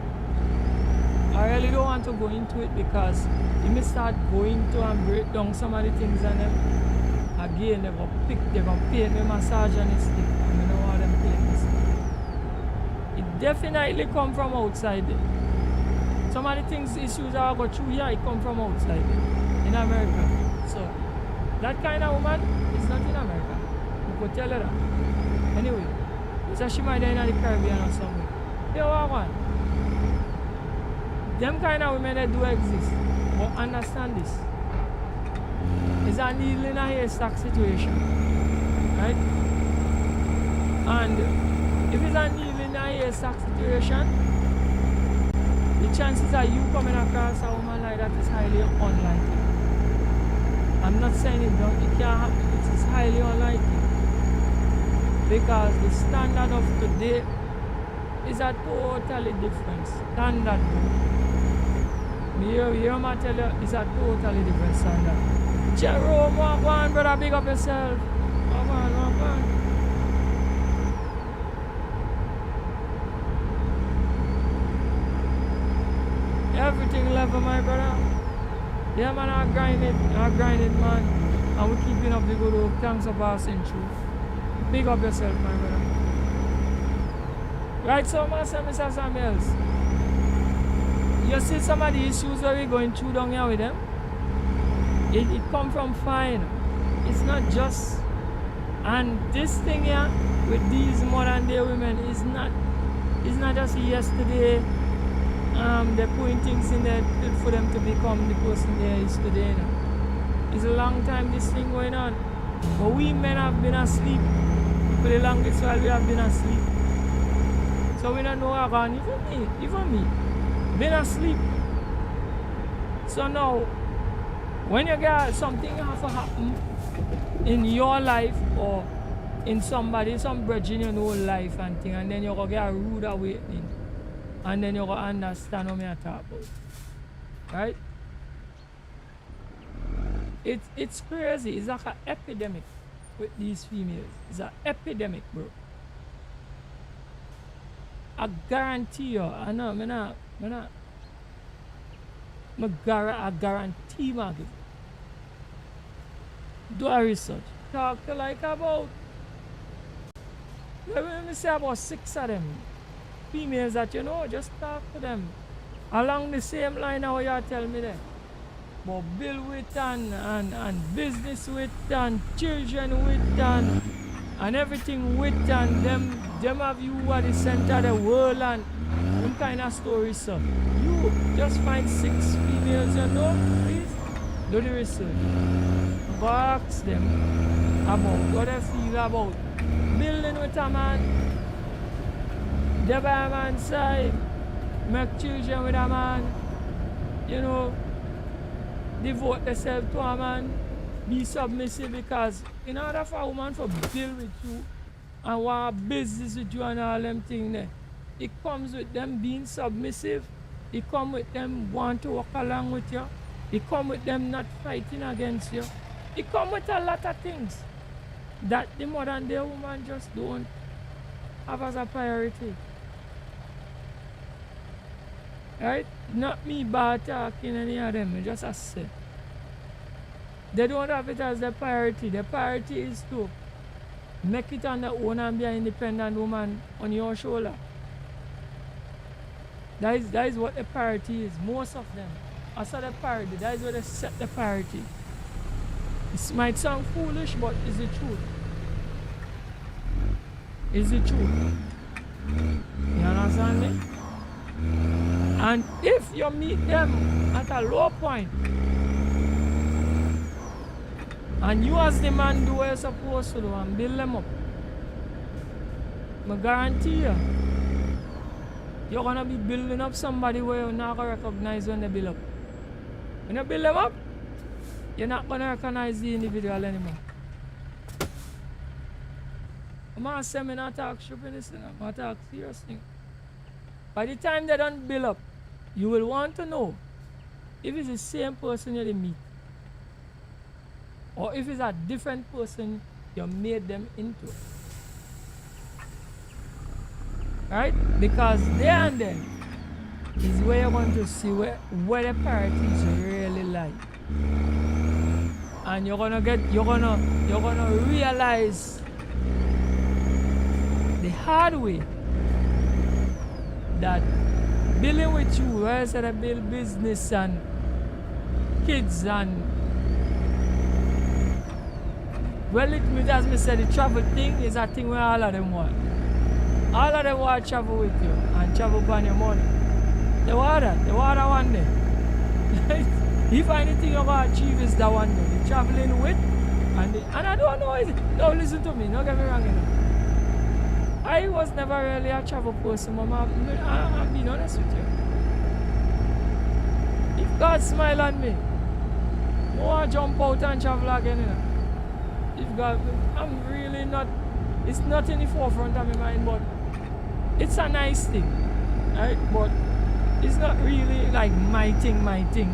I really don't want to go into it because you may start going to and break down some of the things and them. Again, they go paint me massage on this thing. And you know how them paint this. It definitely come from outside there. Some of the things, issues I go through here, it come from outside there, in America. So, that kind of woman is not in America. I could tell her that. Anyway, so she might be in the Caribbean or somewhere. They are one. Them kind of women that do exist. But understand this. It's a needle in a haystack situation. Right? And if it's a needle in a haystack situation, the chances of you coming across a woman like that is highly unlikely. I'm not saying it can't happen, it is highly unlikely. Because the standard of today is a totally different standard. Me hear me tell you, it's a totally different standard. Jerome, walk on, brother, big up yourself. Walk on. Everything level, my brother. Yeah, man, I grind it, man. And we keeping up the good work. Thanks for passing through. Big up yourself, my brother. Right, so, Mr. Samuels. You see some of the issues that we're going through down here with them? It come from fine. It's not just. And this thing here with these modern day women is not just yesterday. They're putting things in there for them to become the person they is today. You know? It's a long time this thing going on. But we men have been asleep. For the longest while we have been asleep. So we don't know how gone. Even me. Been asleep. So now, when you get something have to happen in your life or in some bridging in your life and thing, and then you're going to get a rude awakening. And then you're going to understand what I'm talking about. Right? It's crazy. It's like an epidemic with these females. It's an epidemic, bro. I guarantee you, I guarantee Maggie. Do a research. Talk to like about, let me say about 6 of them. Females that you know, just talk to them. Along the same line how you tell me there. But build with and business with and children with and everything with and them have you at the center of the world and them kind of stories, so you just find 6 females you know, please do the research. Go ask them about what they feel about building with a man. They by a man's side, make children with a man, you know, devote themselves to a man, be submissive, because in order for a woman to build with you and want business with you and all them things there, it comes with them being submissive, it comes with them want to walk along with you, it comes with them not fighting against you, it comes with a lot of things that the modern day woman just don't have as a priority. Right? Not me bad talking any of them, I just say. They don't have it as their priority. Their priority is to make it on their own and be an independent woman on your shoulder. That is what the priority is. Most of them. As for the priority, that is what they set the priority. It might sound foolish, but it's the truth. It's the truth. You understand me? And if you meet them at a low point, and you as the man do what you're supposed to do and build them up, I guarantee you, you're going to be building up somebody where you're not going to recognize when they build up. When you build them up, you're not going to recognize the individual anymore. I'm not saying I'm not talk stupidness, I'm not talk serious thing. By the time they don't build up, you will want to know if it's the same person you meet, or if it's a different person you made them into. Right? Because there and then is where you're going to see where the parties really lie. And you're gonna realize the hard way that dealing with you, where I said I build business and kids and well, it means, as me said, the travel thing is a thing where all of them want. All of them want to travel with you and travel upon your money. They want that. They want that one day. If anything you're going to achieve is that one day. The traveling with and I don't know. No, listen to me. Don't get me wrong. You know. I was never really a travel person, Mama. I'm being honest with you. If God smile on me, I want to jump out and travel again. You know. If God, I'm really not, it's not in the forefront of my mind, but it's a nice thing, right? But it's not really like my thing.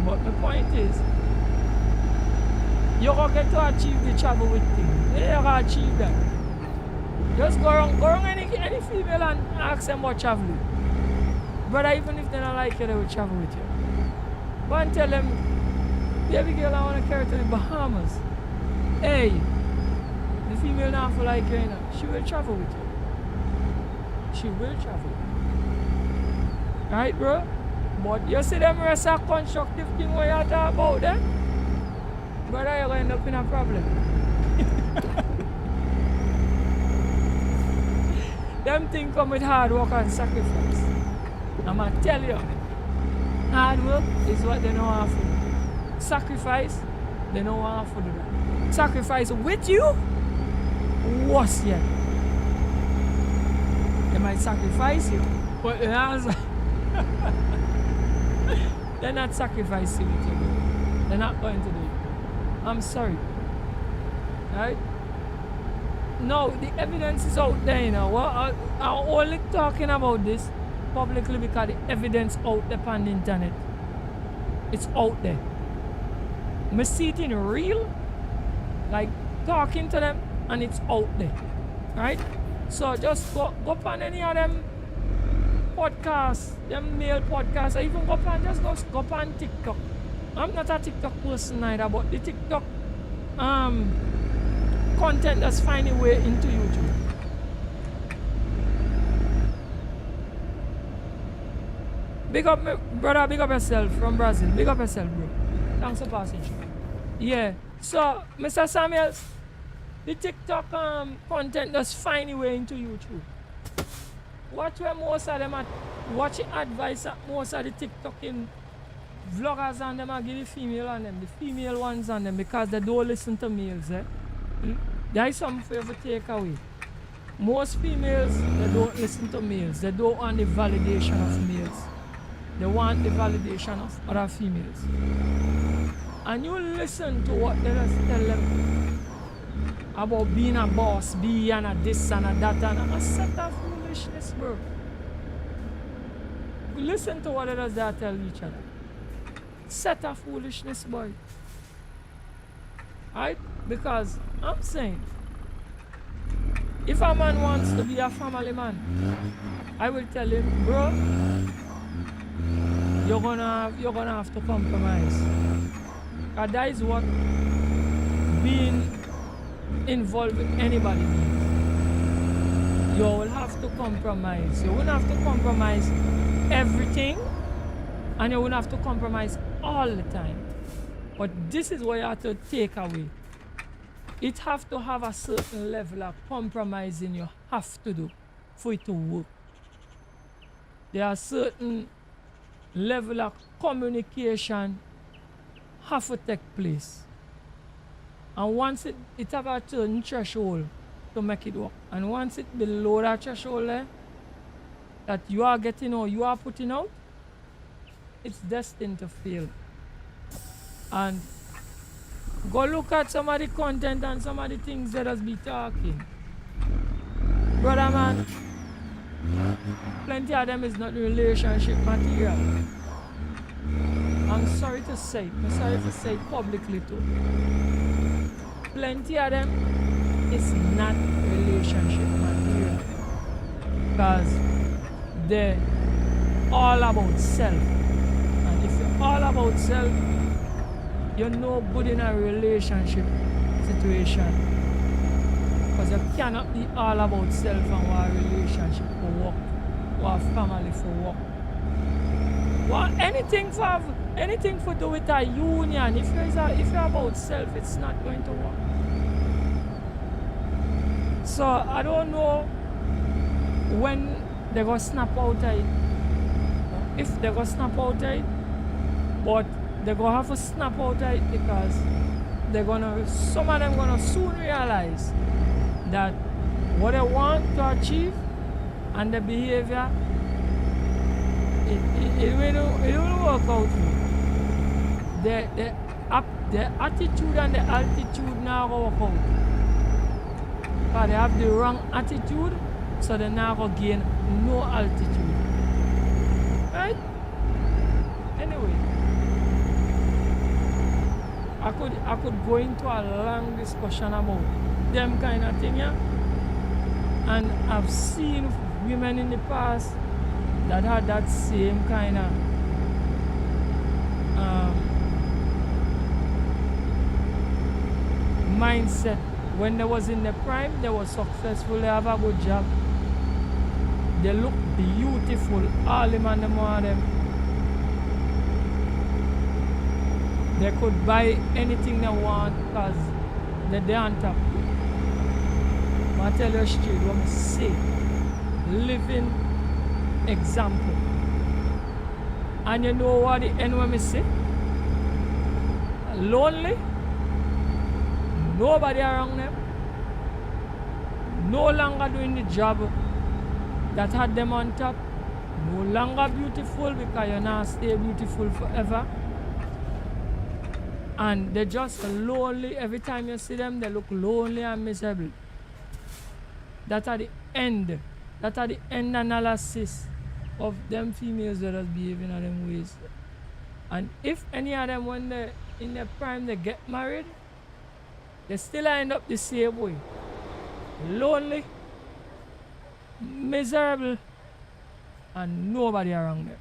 But the point is, you're going to get to achieve the travel with thing. You're going to achieve that. Just go around any female and ask them about traveling. But even if they don't like you, they will travel with you. Go and tell them, baby girl, I want to carry to the Bahamas. Hey, the female not feel like you, you know, she will travel with you. She will travel. Right, bro? But you see them rest a constructive thing where you talk about them? Brother, you're going to end up in a problem. Them things come with hard work and sacrifice. I'm going to tell you, hard work is what they know how to do. Sacrifice, they know how to do that. Sacrifice with you, worse yet. They might sacrifice you, but they're not sacrificing with you. They're not going to do it. I'm sorry. Right? No, the evidence is out there, you know. Well, I'm only talking about this publicly because the evidence out there on the internet. It's out there. I see it in real, like talking to them, and it's out there. Right? So just go on any of them podcasts, them male podcasts, or even go on TikTok. I'm not a TikTok person either, but the TikTok content that's finding a way into YouTube. Big up, brother, big up yourself from Brazil. Big up yourself, bro. Thanks for passing through. Yeah. So, Mr. Samuels, the TikTok content that's finding a way into YouTube. Watch where most of them are watching advice that most of the TikToking vloggers and them are give the female on them, the female ones on them, because they don't listen to males. There is something for you to take away. Most females, they don't listen to males. They don't want the validation of males. They want the validation of other females. And you listen to what they just tell them about being a boss, being a this and a that and a set of foolishness, bro. Listen to what they just tell each other. Set of foolishness, boy. Right? Because I'm saying, if a man wants to be a family man, I will tell him, bro, you're gonna have to compromise. And that is what being involved with anybody means. You will have to compromise. You won't have to compromise everything, and you won't have to compromise all the time. But this is what you have to take away. It have to have a certain level of compromising you have to do for it to work. There are certain level of communication have to take place. And once it have a certain threshold to make it work. And once it below that threshold there, that you are getting or you are putting out, it's destined to fail. And go look at some of the content and some of the things that us be talking. Brother man, plenty of them is not relationship material. I'm sorry to say it publicly too. Plenty of them it's not relationship material. Because they're all about self. And if you're all about self, you're no good in a relationship situation. Because you cannot be all about self and what a relationship for work, what a family for work. Well, anything for do with a union. If you're about self, it's not going to work. So I don't know when they're gonna snap out of it. If they're gonna snap out of it, but they're gonna have to snap out of it because some of them gonna soon realize that what they want to achieve and the behavior, it will work out. The attitude and the altitude now go work out. But they have the wrong attitude, so they now go gain no altitude. Right? Anyway, I could go into a long discussion about them kind of thing, yeah. And I've seen women in the past that had that same kind of mindset. When they was in the prime, they were successful, they have a good job, they look beautiful, all them and them of them. They could buy anything they want because they're on top. I tell you straight what I say, living example. And you know what the end when I say? Lonely, nobody around them, no longer doing the job that had them on top, no longer beautiful because you're not stay beautiful forever. And they're just lonely. Every time you see them, they look lonely and miserable. That are the end analysis of them females that are behaving in them ways. And if any of them, when they're in their prime, they get married, they still end up the same way. Lonely, miserable, and nobody around them.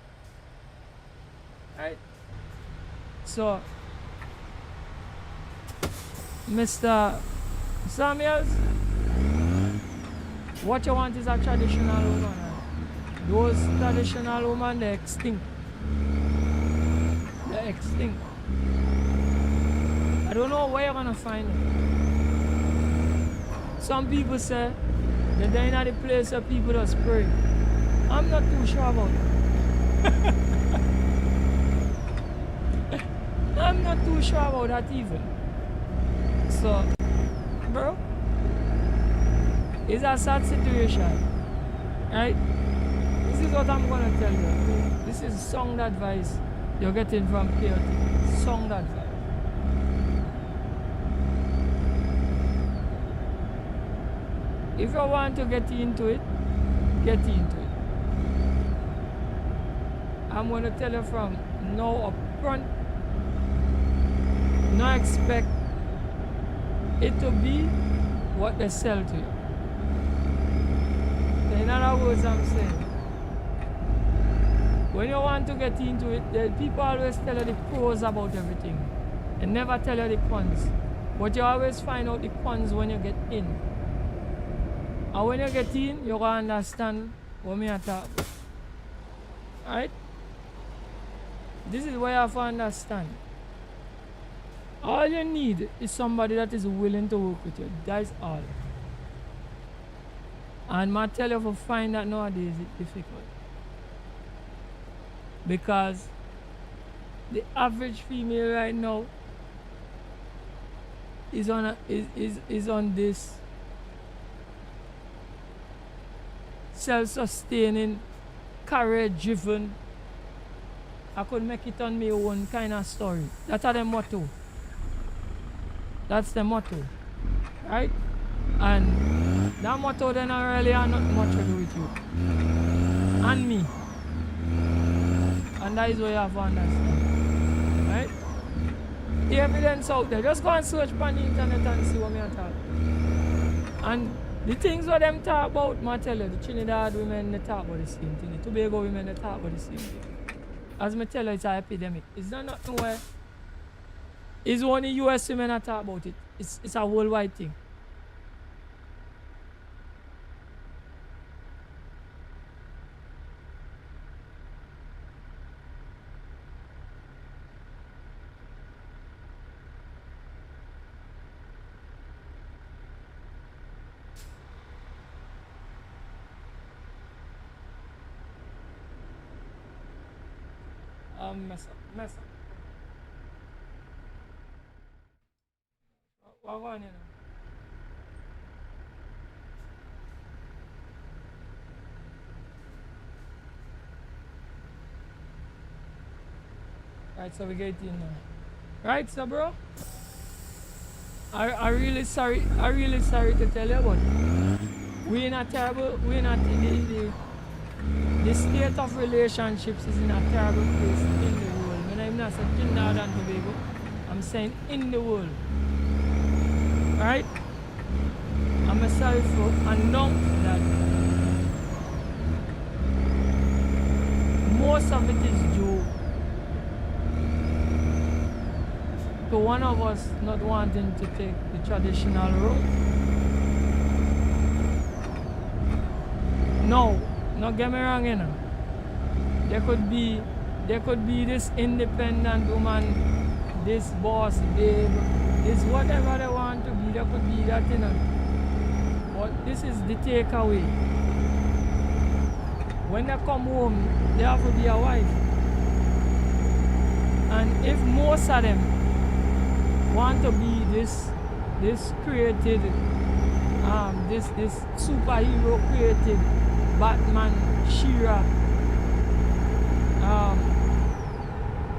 Right? So, Mr. Samuels, what you want is a traditional woman. Those traditional women, they're extinct. They're extinct. I don't know where you're gonna find them. Some people say that they're in the place where people just pray. I'm not too sure about it. I'm not too sure about that even. So, bro, it's a sad situation, right? This is what I'm gonna tell you. This is sound advice you're getting from Chaotic. Sound advice. If you want to get into it, get into it. I'm gonna tell you from now up front, no expect it to be what they sell to you. In other words, I'm saying, when you want to get into it, the people always tell you the pros about everything. They never tell you the cons. But you always find out the cons when you get in. And when you get in, you're going to understand what I'm talking about. Alright? This is what you have to understand. All you need is somebody that is willing to work with you. That's all. And I tell you, to find that nowadays it's difficult. Because the average female right now is on this self-sustaining, career-driven. I could make it on my own kind of story. That's the motto. That's the motto. Right? And that motto then I really have not much to do with you. And me. And that is what you have to understand. Right? The evidence out there. Just go and search on the internet and see what I'm talking about. And the things what them talk about, I tell you, the Trinidad women they talk about the same thing. The Tobago women they talk about the same thing. As I tell you, it's an epidemic. It's not nothing where it's only US women that talk about it. It's a worldwide thing. Mess up. What going on, you know? Right, so we get in now. Right, so bro? I really sorry to tell you, but we're in a terrible, the state of relationships is in a terrible place in the world. When I'm not saying Trinidad and Tobago, I'm saying in the world. Right? I'm sorry for announcing that most of it is due to one of us not wanting to take the traditional route. No, don't get me wrong, you know. There could be this independent woman, this boss babe, this whatever they want to be. There could be that, you know. But this is the takeaway. When they come home, they have to be a wife. And if most of them want to be this created, this superhero created Batman, She-Ra,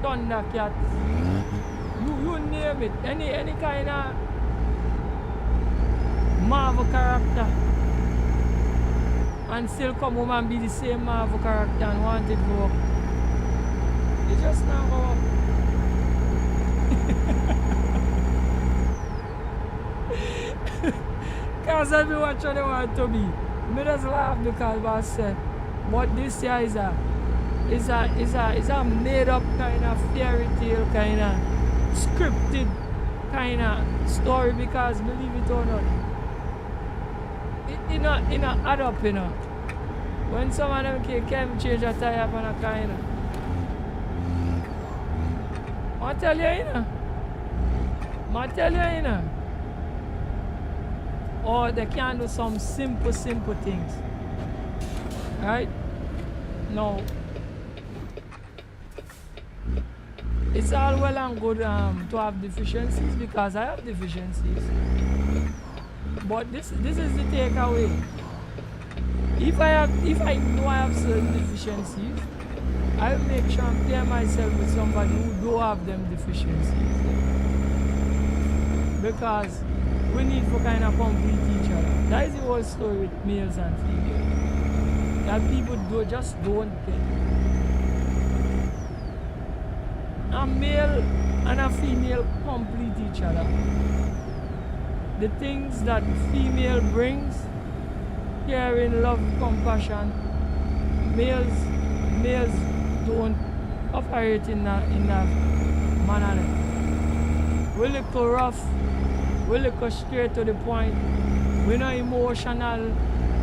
Thundercat, you name it, any kind of Marvel character, and still come home and be the same Marvel character and want it to work. It just not go up. Because every watch what they want to be. Me just laugh because I said, but this here is a made up kind of fairy tale, kind of scripted kind of story, because believe it or not, it not add up, you know. When some of them can change a tire on a car, you know. I tell you, you know. Or they can do some simple things. Right? No. It's all well and good to have deficiencies, because I have deficiencies. But this is the takeaway. If I know I have certain deficiencies, I will make sure I pair myself with somebody who don't have them deficiencies. Because we need to kind of complete each other. That is the whole story with males and females. That people just don't get. A male and a female complete each other. The things that female brings, caring, love, compassion, males don't operate in that manner. We're little rough, we're little straight to the point, we're not emotional,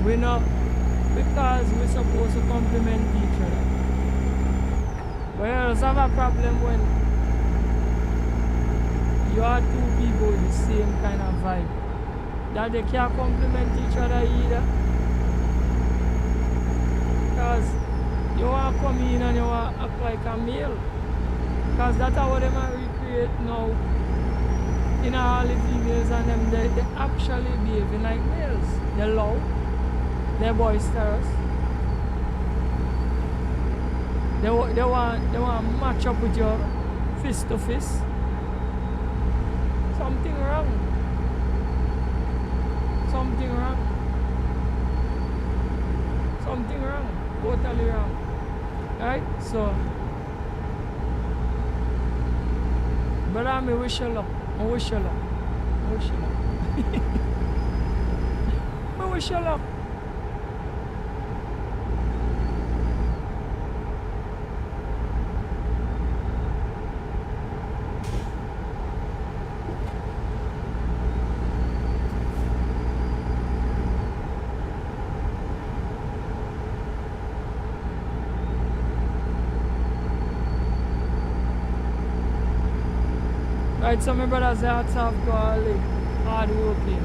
we're not, because we're supposed to complement each other. But you also have a problem when you are two people with the same kind of vibe, that they can't complement each other either. Because you want to come in and you want to act like a male. Because that's how they recreate now. In all the females and them, they actually behaving like males. They're loud, they're boisterous. They want to match up with you fist to fist. Something wrong. Totally wrong. Right? So, brother, I wish you luck. I wish you luck. wish you luck. Right, so my brothers, they have quality, hard working,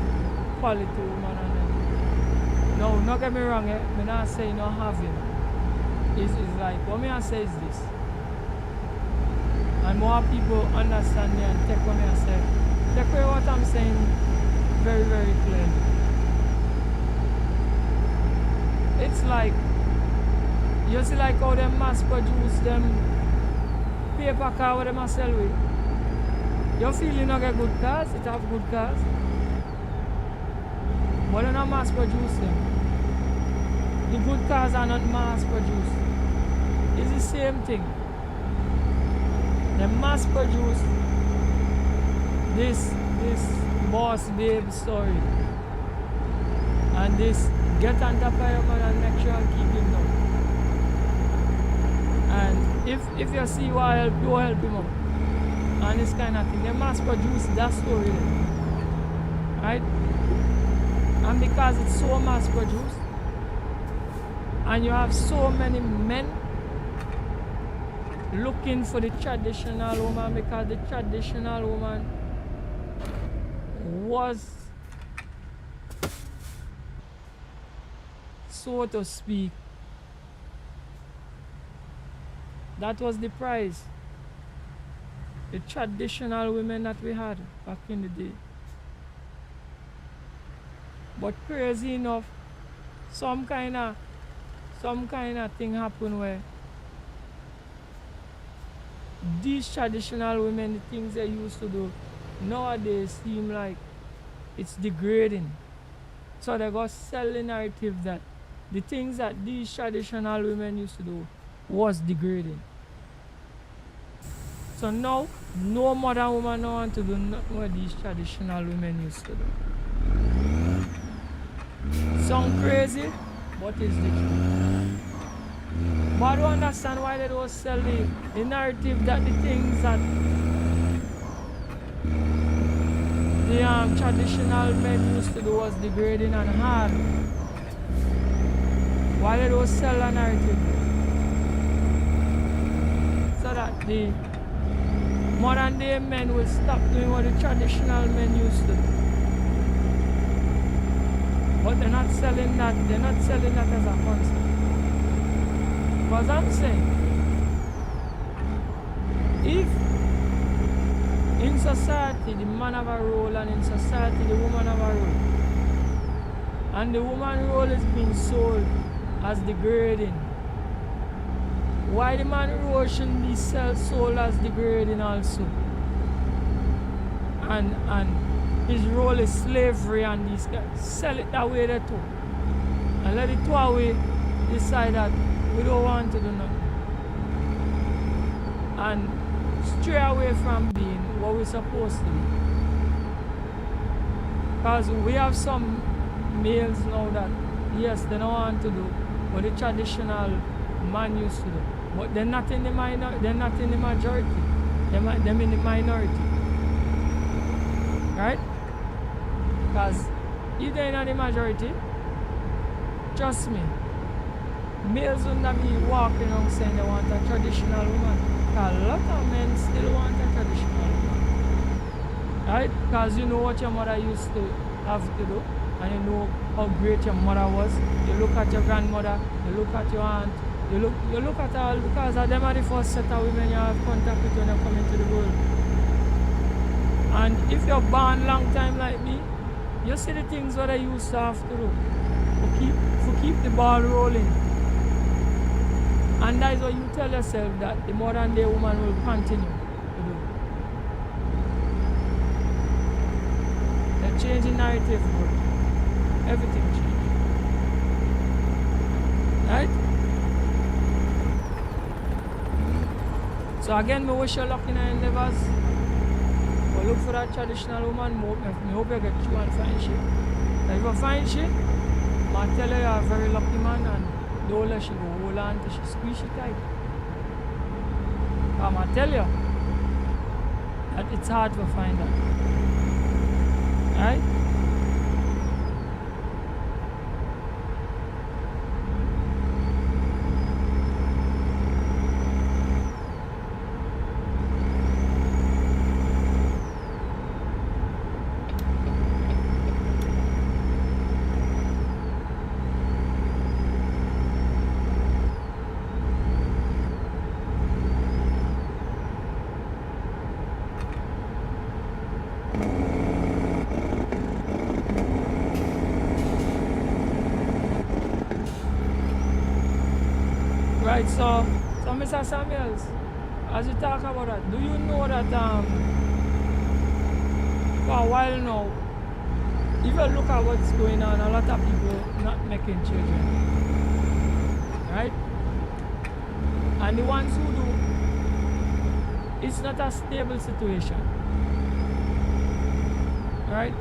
quality woman and them. No, don't get me wrong, I'm not saying no having. It's like, what me I say is this. And more people understand me and take what me I say. Take away what I'm saying very, very clearly. It's like, you see like how them mass produce them paper car what them sell with. You feel you not get good cars, it have good cars. But they're not mass produced them. The good cars are not mass produced. It's the same thing. They mass produce this boss babe story. And this get on top of your man and make sure and keep him down. And if you see what help, you help him out. And this kind of thing. They mass produce that story then. Right? And because it's so mass produced and you have so many men looking for the traditional woman, because the traditional woman was, so to speak, that was the price. The traditional women that we had back in the day. But crazy enough, some kind of thing happened where these traditional women, the things they used to do, nowadays seem like it's degrading. So they got sell the narrative that the things that these traditional women used to do was degrading. So now, no modern woman don't want to do nothing what these traditional women used to do. Sound crazy, but it's the truth. But I don't understand why they don't sell the narrative that the things that the traditional men used to do was degrading and hard. Why they don't sell a narrative? So that the modern day men will stop doing what the traditional men used to do. But they're not selling that as a concept. Because I'm saying, if in society the man have a role and in society the woman have a role, and the woman role is being sold as degrading, why the man role shouldn't be sold as degrading also? And his role is slavery, and these guys sell it that way there too. And let it two away decide that we don't want to do nothing. And stray away from being what we're supposed to be. Because we have some males now that, yes, they don't want to do what the traditional man used to do. But they're not in the they're not in the majority. They're in the minority. Right? Because if they're not the majority, trust me, males will not be walking around saying they want a traditional woman. Because a lot of men still want a traditional woman. Right? Because you know what your mother used to have to do, and you know how great your mother was. You look at your grandmother, you look at your aunt, you look at all, because them are the first set of women you have contact with when you come into the world. And if you're born long time like me, you see the things what I used to have to do to keep the ball rolling. And that is what you tell yourself that the modern day woman will continue to do. They're changing narrative, bro. Everything changed. Right? So again, I wish you luck in your endeavors. But look for that traditional woman. I hope you get you and find she. If you find she, I tell her you're a very lucky man, and don't let she go hold on till she squeeze you tight. I tell you that it's hard to find that. Right? Right, so Mr. Samuels, as you talk about that, do you know that for a while now, if you look at what's going on, a lot of people not making children, right? And the ones who do, it's not a stable situation, right?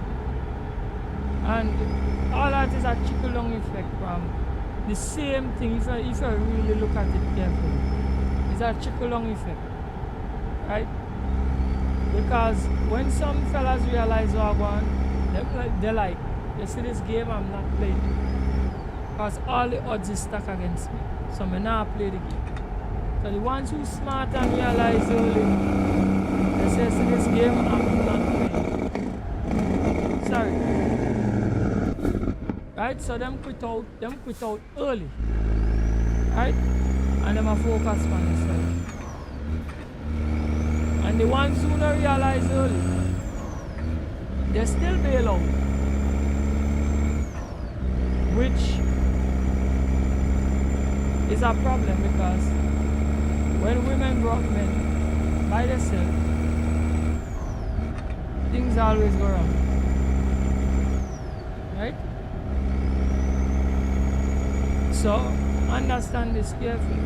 And all that is a trickle-down effect from the same thing. If you really look at it carefully, it's a trickle-down effect, right? Because when some fellas realize what I'm going, they're like, you see this game, I'm not playing it. Because all the odds is stacked against me. So I'm not play the game. So the ones who smart and realize early, they say, see this game, I'm not playing. Sorry. Right? So them quit out early. Right? And them a focus on themselves. And the ones who don't realize early, they still bail out. Which is a problem, because when women grow up men by themselves, things always go wrong. Right? So understand this carefully.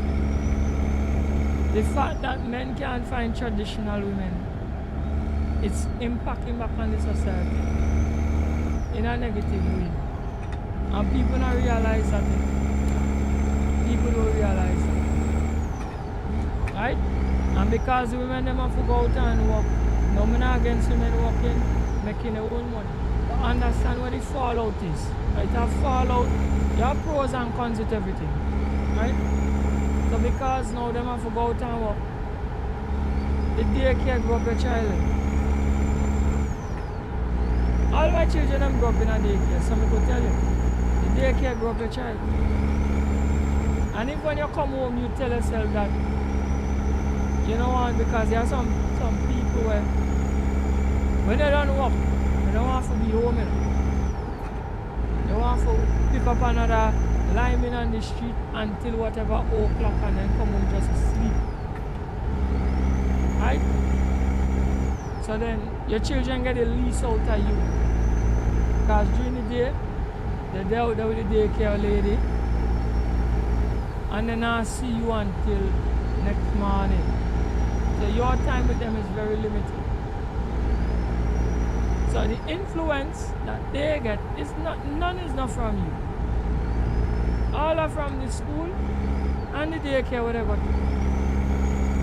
The fact that men can't find traditional women, it's impacting back on the society in a negative way. And people don't realize that. People don't realize that. Right? And because the women them have to go out and work, no men are against women working, making their own money. But understand what the fallout is. Right? A fallout, there are pros and cons with everything. Right? So because now them have to go out and work, the daycare grow up your child. All my children them grow up in a daycare, so I could tell you. The daycare grow up your child. And if when you come home you tell yourself that, you know what, because there are some people where when they don't work, they don't want to be home, you know. They want to pick up another lineman on the street until whatever o'clock and then come home just to sleep. Right? So then your children get the least out of you. Because during the day, they're there with the daycare lady, and then I'll see you until next morning. So your time with them is very limited. So the influence that they get is none is not from you. All are from the school and the daycare where they go to.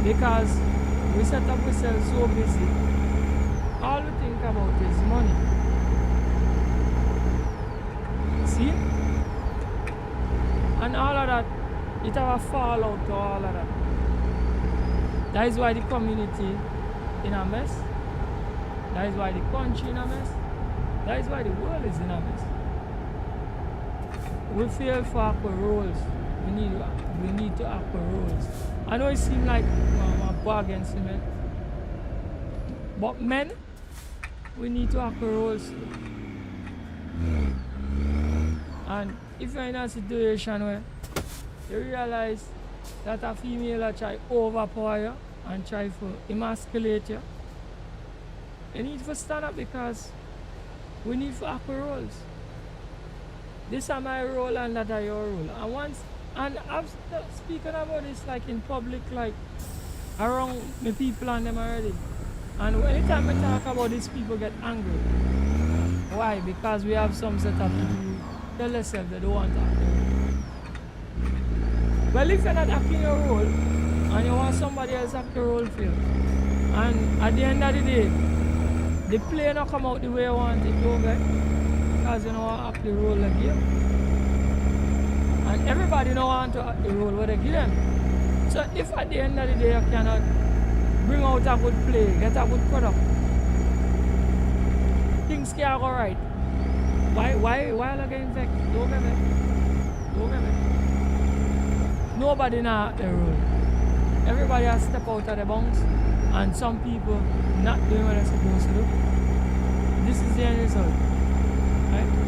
Because we set up ourselves so busy, all we think about is money. See? And all of that, it have a fallout to all of that. That is why the community in a mess. That is why the country in a mess. That is why the world is in a mess. We fail for our roles. We need to act for roles. I know it seems like my bargain cement, but men, we need to act for roles. And if you're in a situation where you realize that a female will try to overpower you and try to emasculate you, you need to stand up, because we need to act for roles. This is my role and that is your role. And I've speaking about this like in public, like around the people and them already. And anytime I talk about this, people get angry. Why? Because we have some set of people Tell yourself they don't want to act the role. Well, if you're not acting your role and you want somebody else act the role for you, and at the end of the day, the play not come out the way you want it to, okay? Because you don't want to act the role like you. And everybody don't want to act the role what they give them. So if at the end of the day you cannot bring out a good play, get a good product, things can't go right. Why are you getting vexed? Don't get vexed. Don't get vexed. Nobody now act the role. Everybody has to step out of the bounds, and some people not doing what they're supposed to do. This is the end result. Right?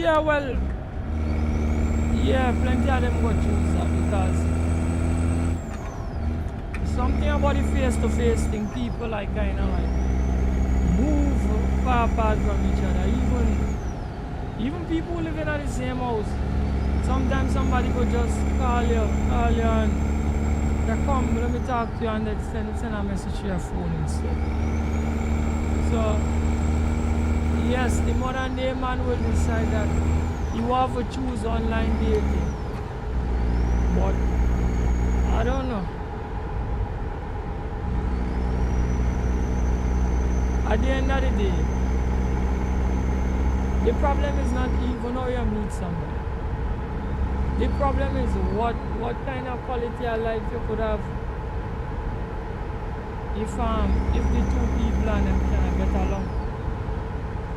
Yeah, well, yeah, plenty of them go choose that because something about the face-to-face thing, people like kind of like move far apart from each other. Even people who live in the same house. Sometimes somebody could just call you and they come, let me talk to you, and they send a message to your phone instead. So, yes, the modern day man will decide that he will have to choose online dating. But, I don't know. At the end of the day, the problem is not even how you meet somebody. The problem is what kind of quality of life you could have if the two people and them cannot get along.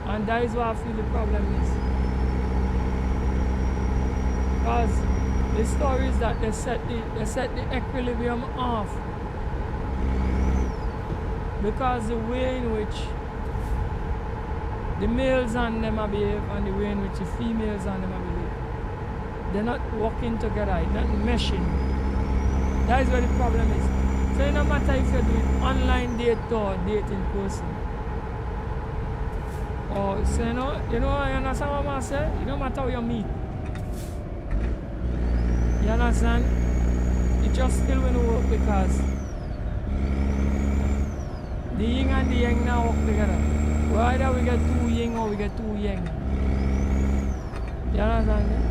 And that is what I feel the problem is. Because the story is that they set the equilibrium off. Because the way in which the males and them are behave and the way in which the females and them are behave, they're not working together, not meshing. That is where the problem is. So it no matter if you do it online date or date in person. Or so you understand what I say? It don't matter how you meet. You understand? It just still will work because the yin and the yang now work together. Well, either we get two yin or we get two yang. You understand?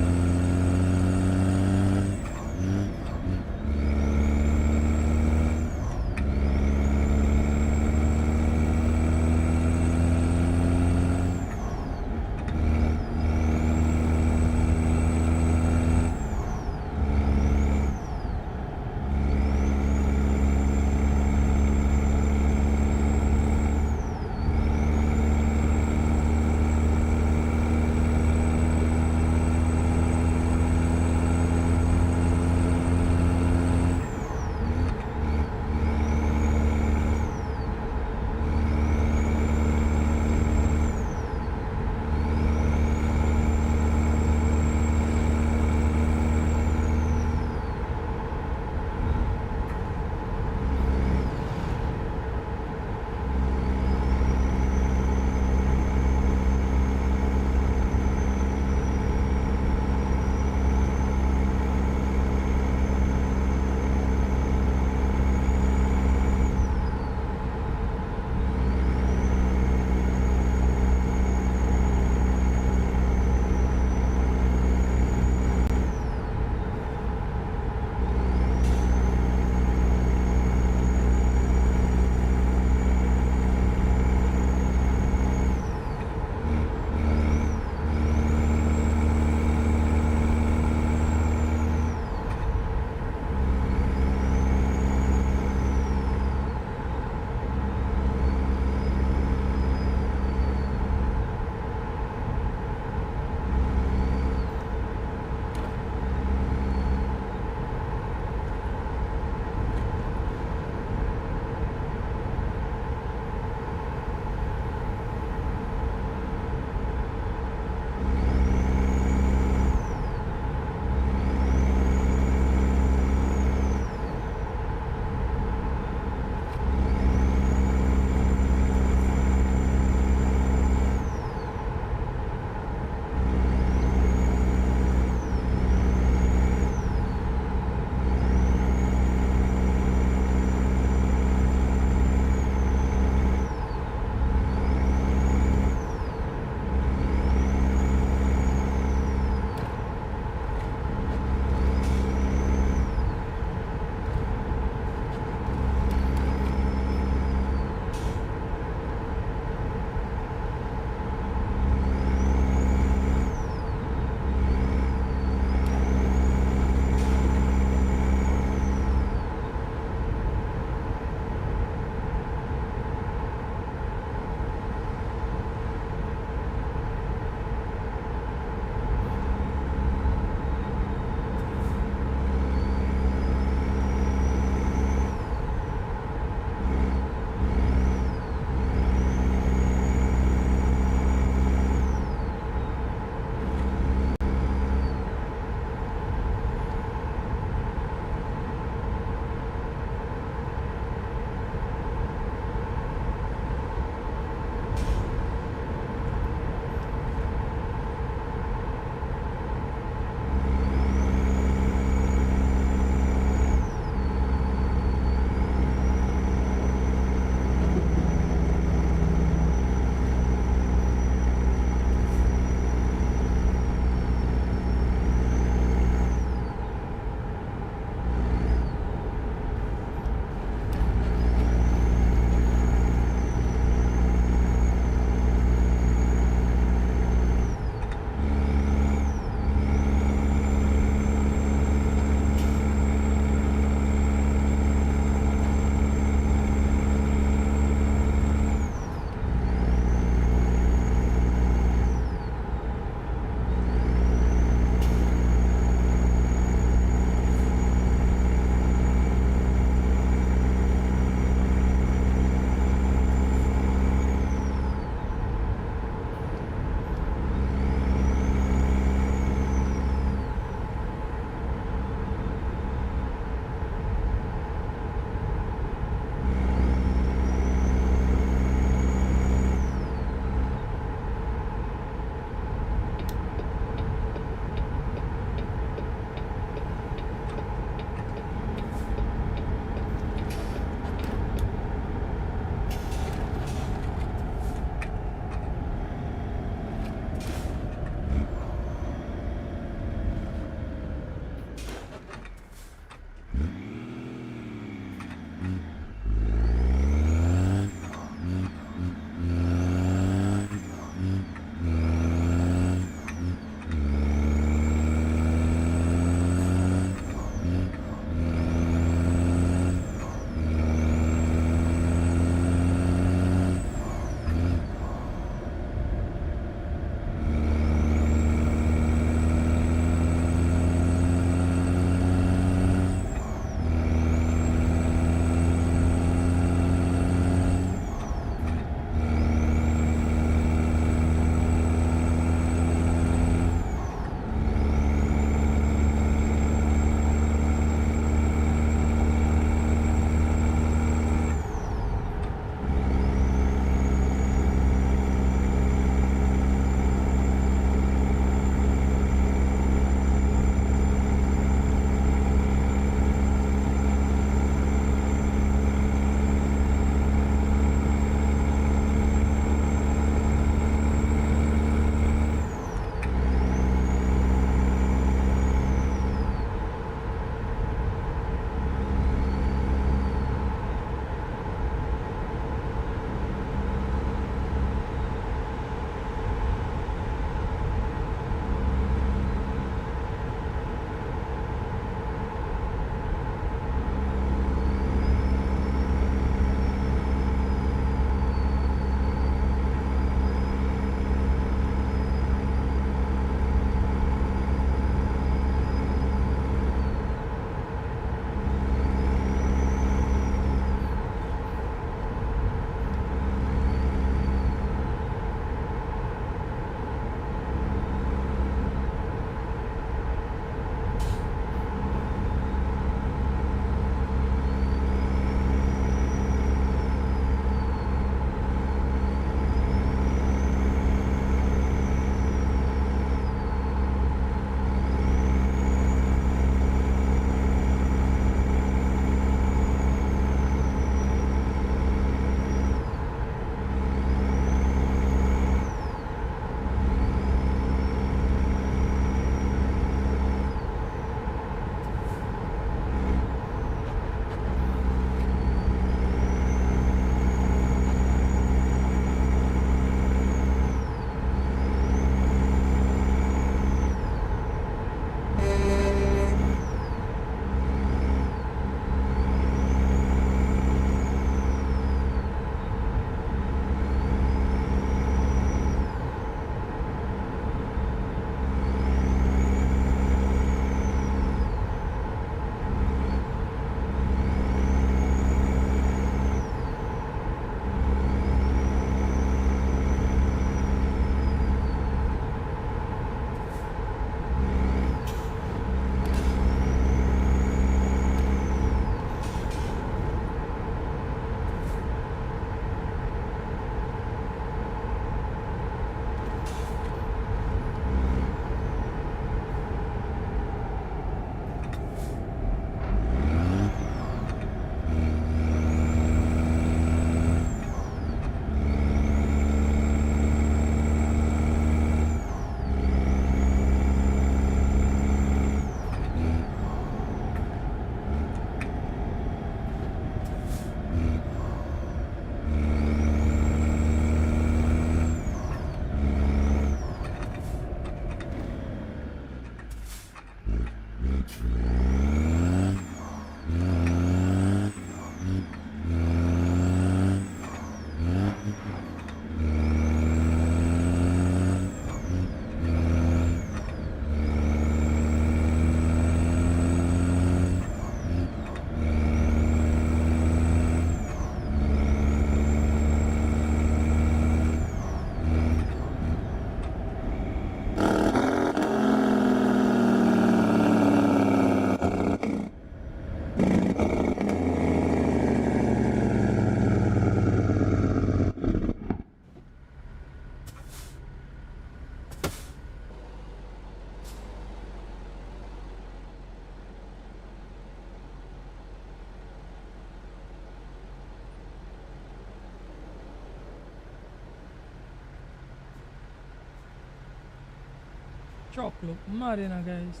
Truck look mad, you know, guys.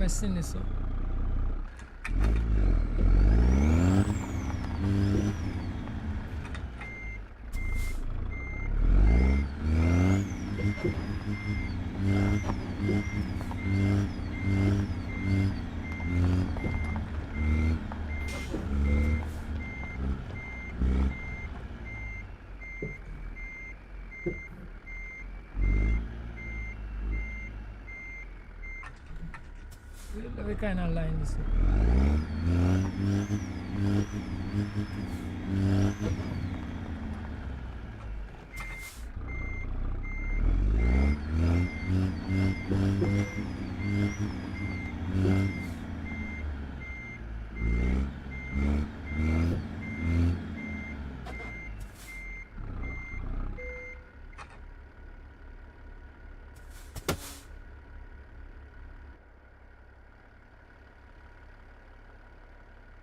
never seen this. So. We kind of line this up.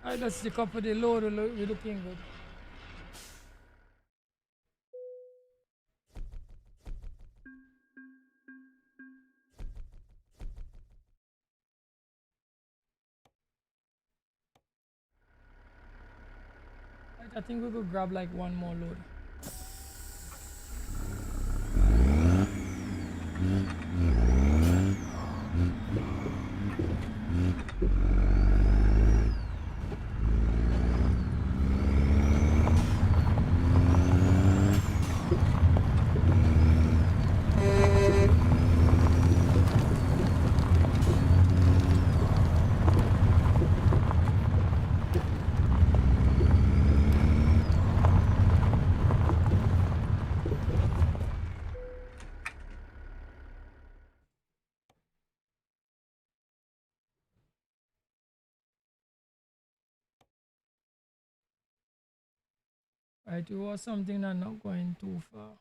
Alright, let's stick up with the load. We're looking good. I think we could grab like one more load. Right, it was something that not going too far.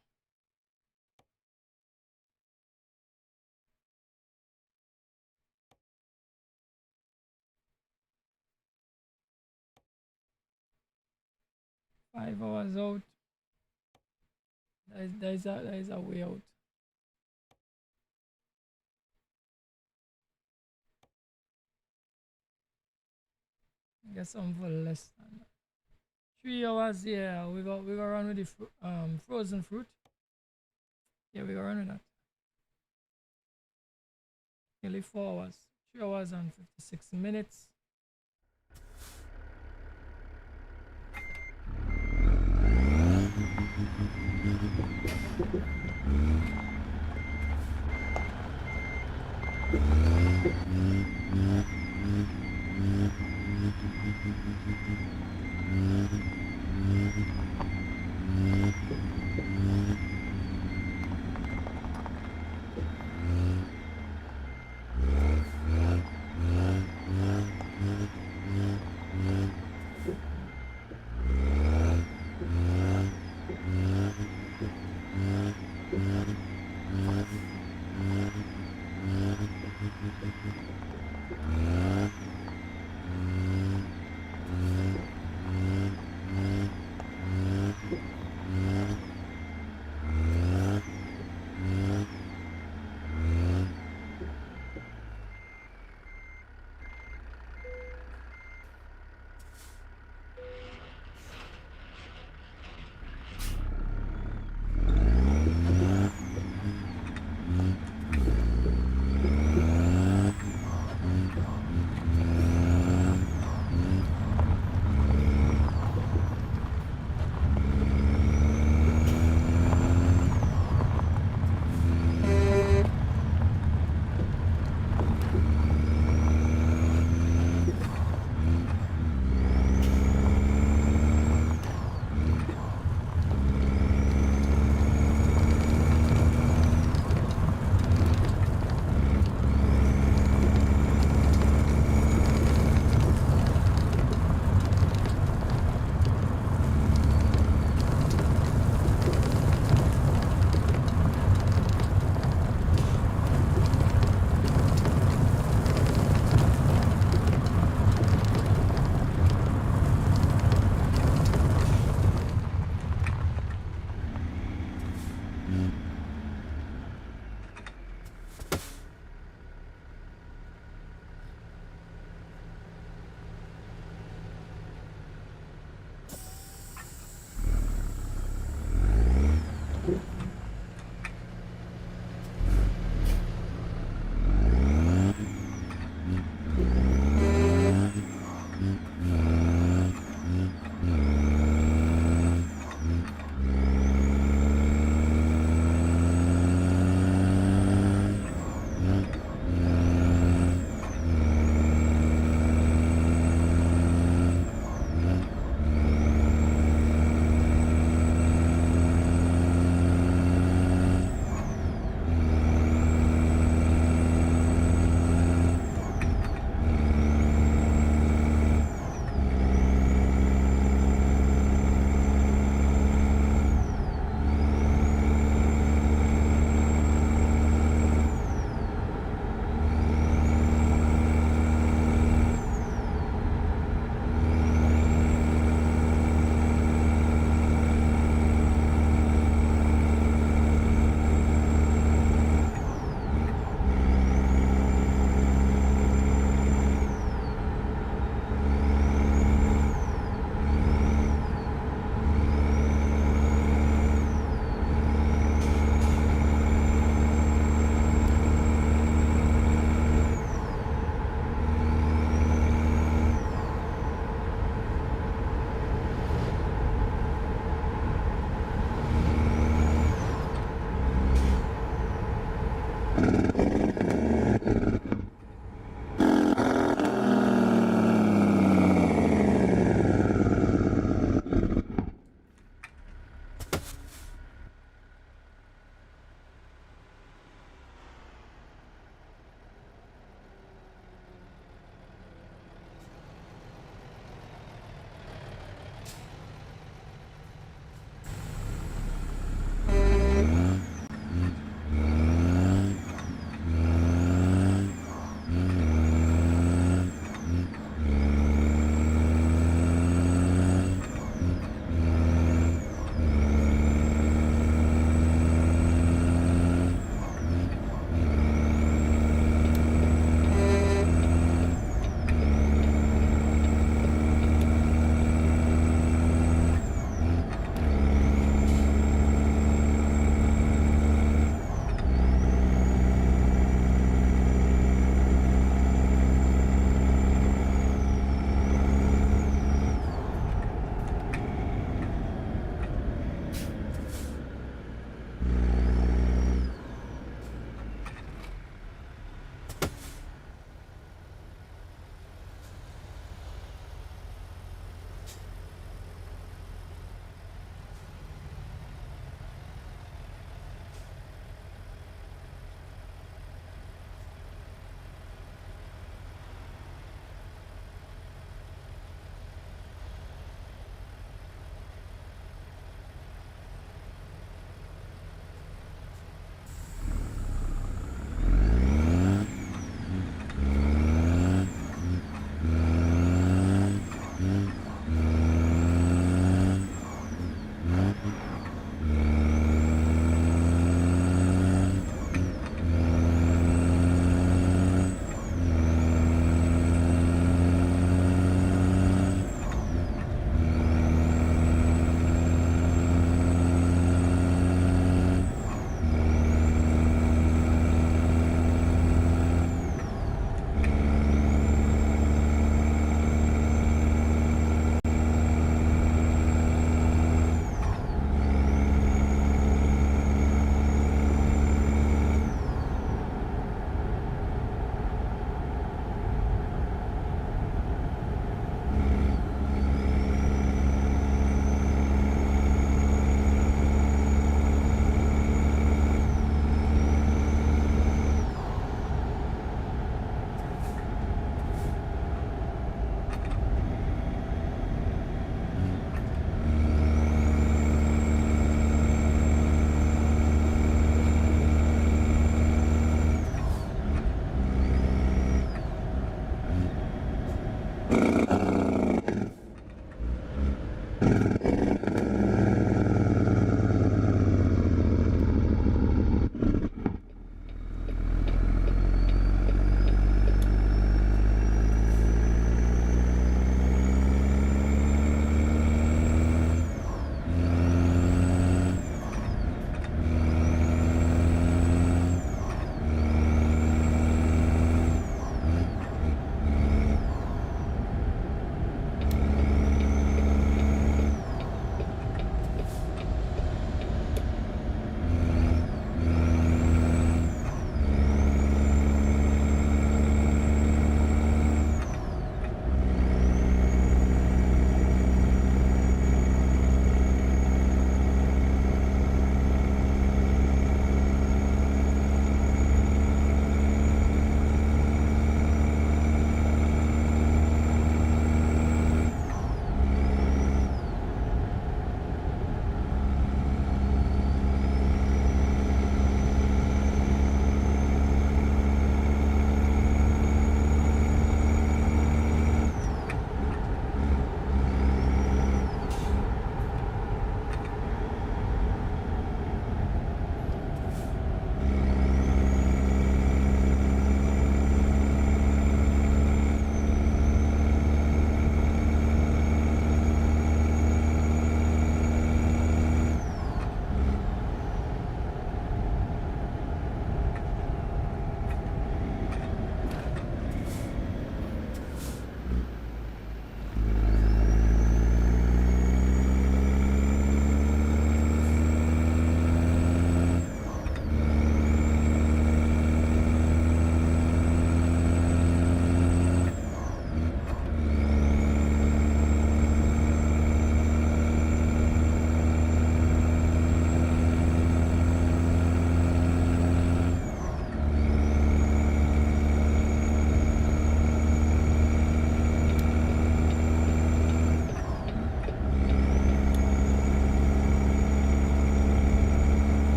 Five hours out. There is a way out. Get some for less than that. 3 hours, yeah. We got run with the frozen fruit. Yeah, we got run with that. Nearly 4 hours. 3 hours and 56 minutes.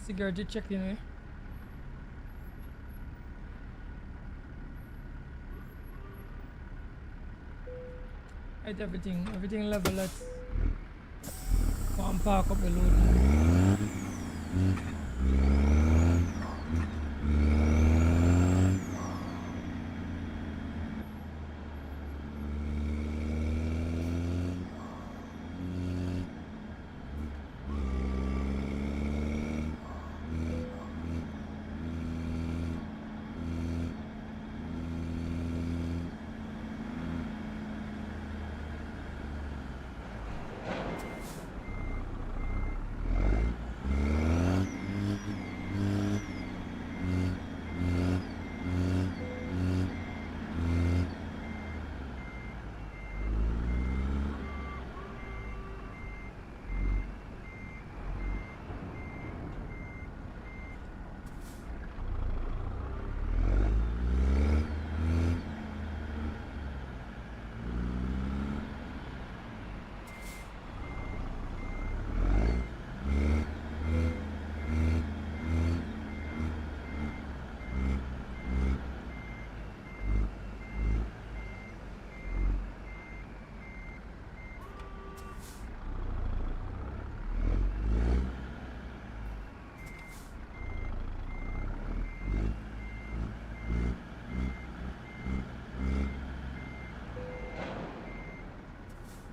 Security checking me. Right, everything level. Let's go and park up the load.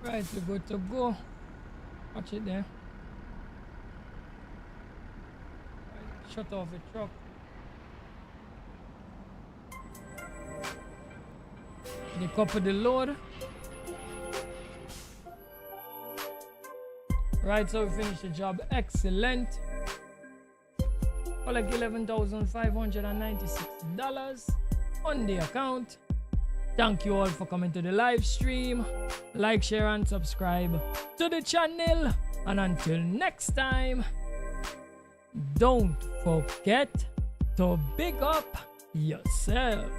Right, we're good to go. Watch it there. Right, shut off the truck. They couple the load. Right, so we finished the job. Excellent. Collect $11,596 on the account. Thank you all for coming to the live stream. Like, share, and subscribe to the channel. And until next time, don't forget to big up yourself.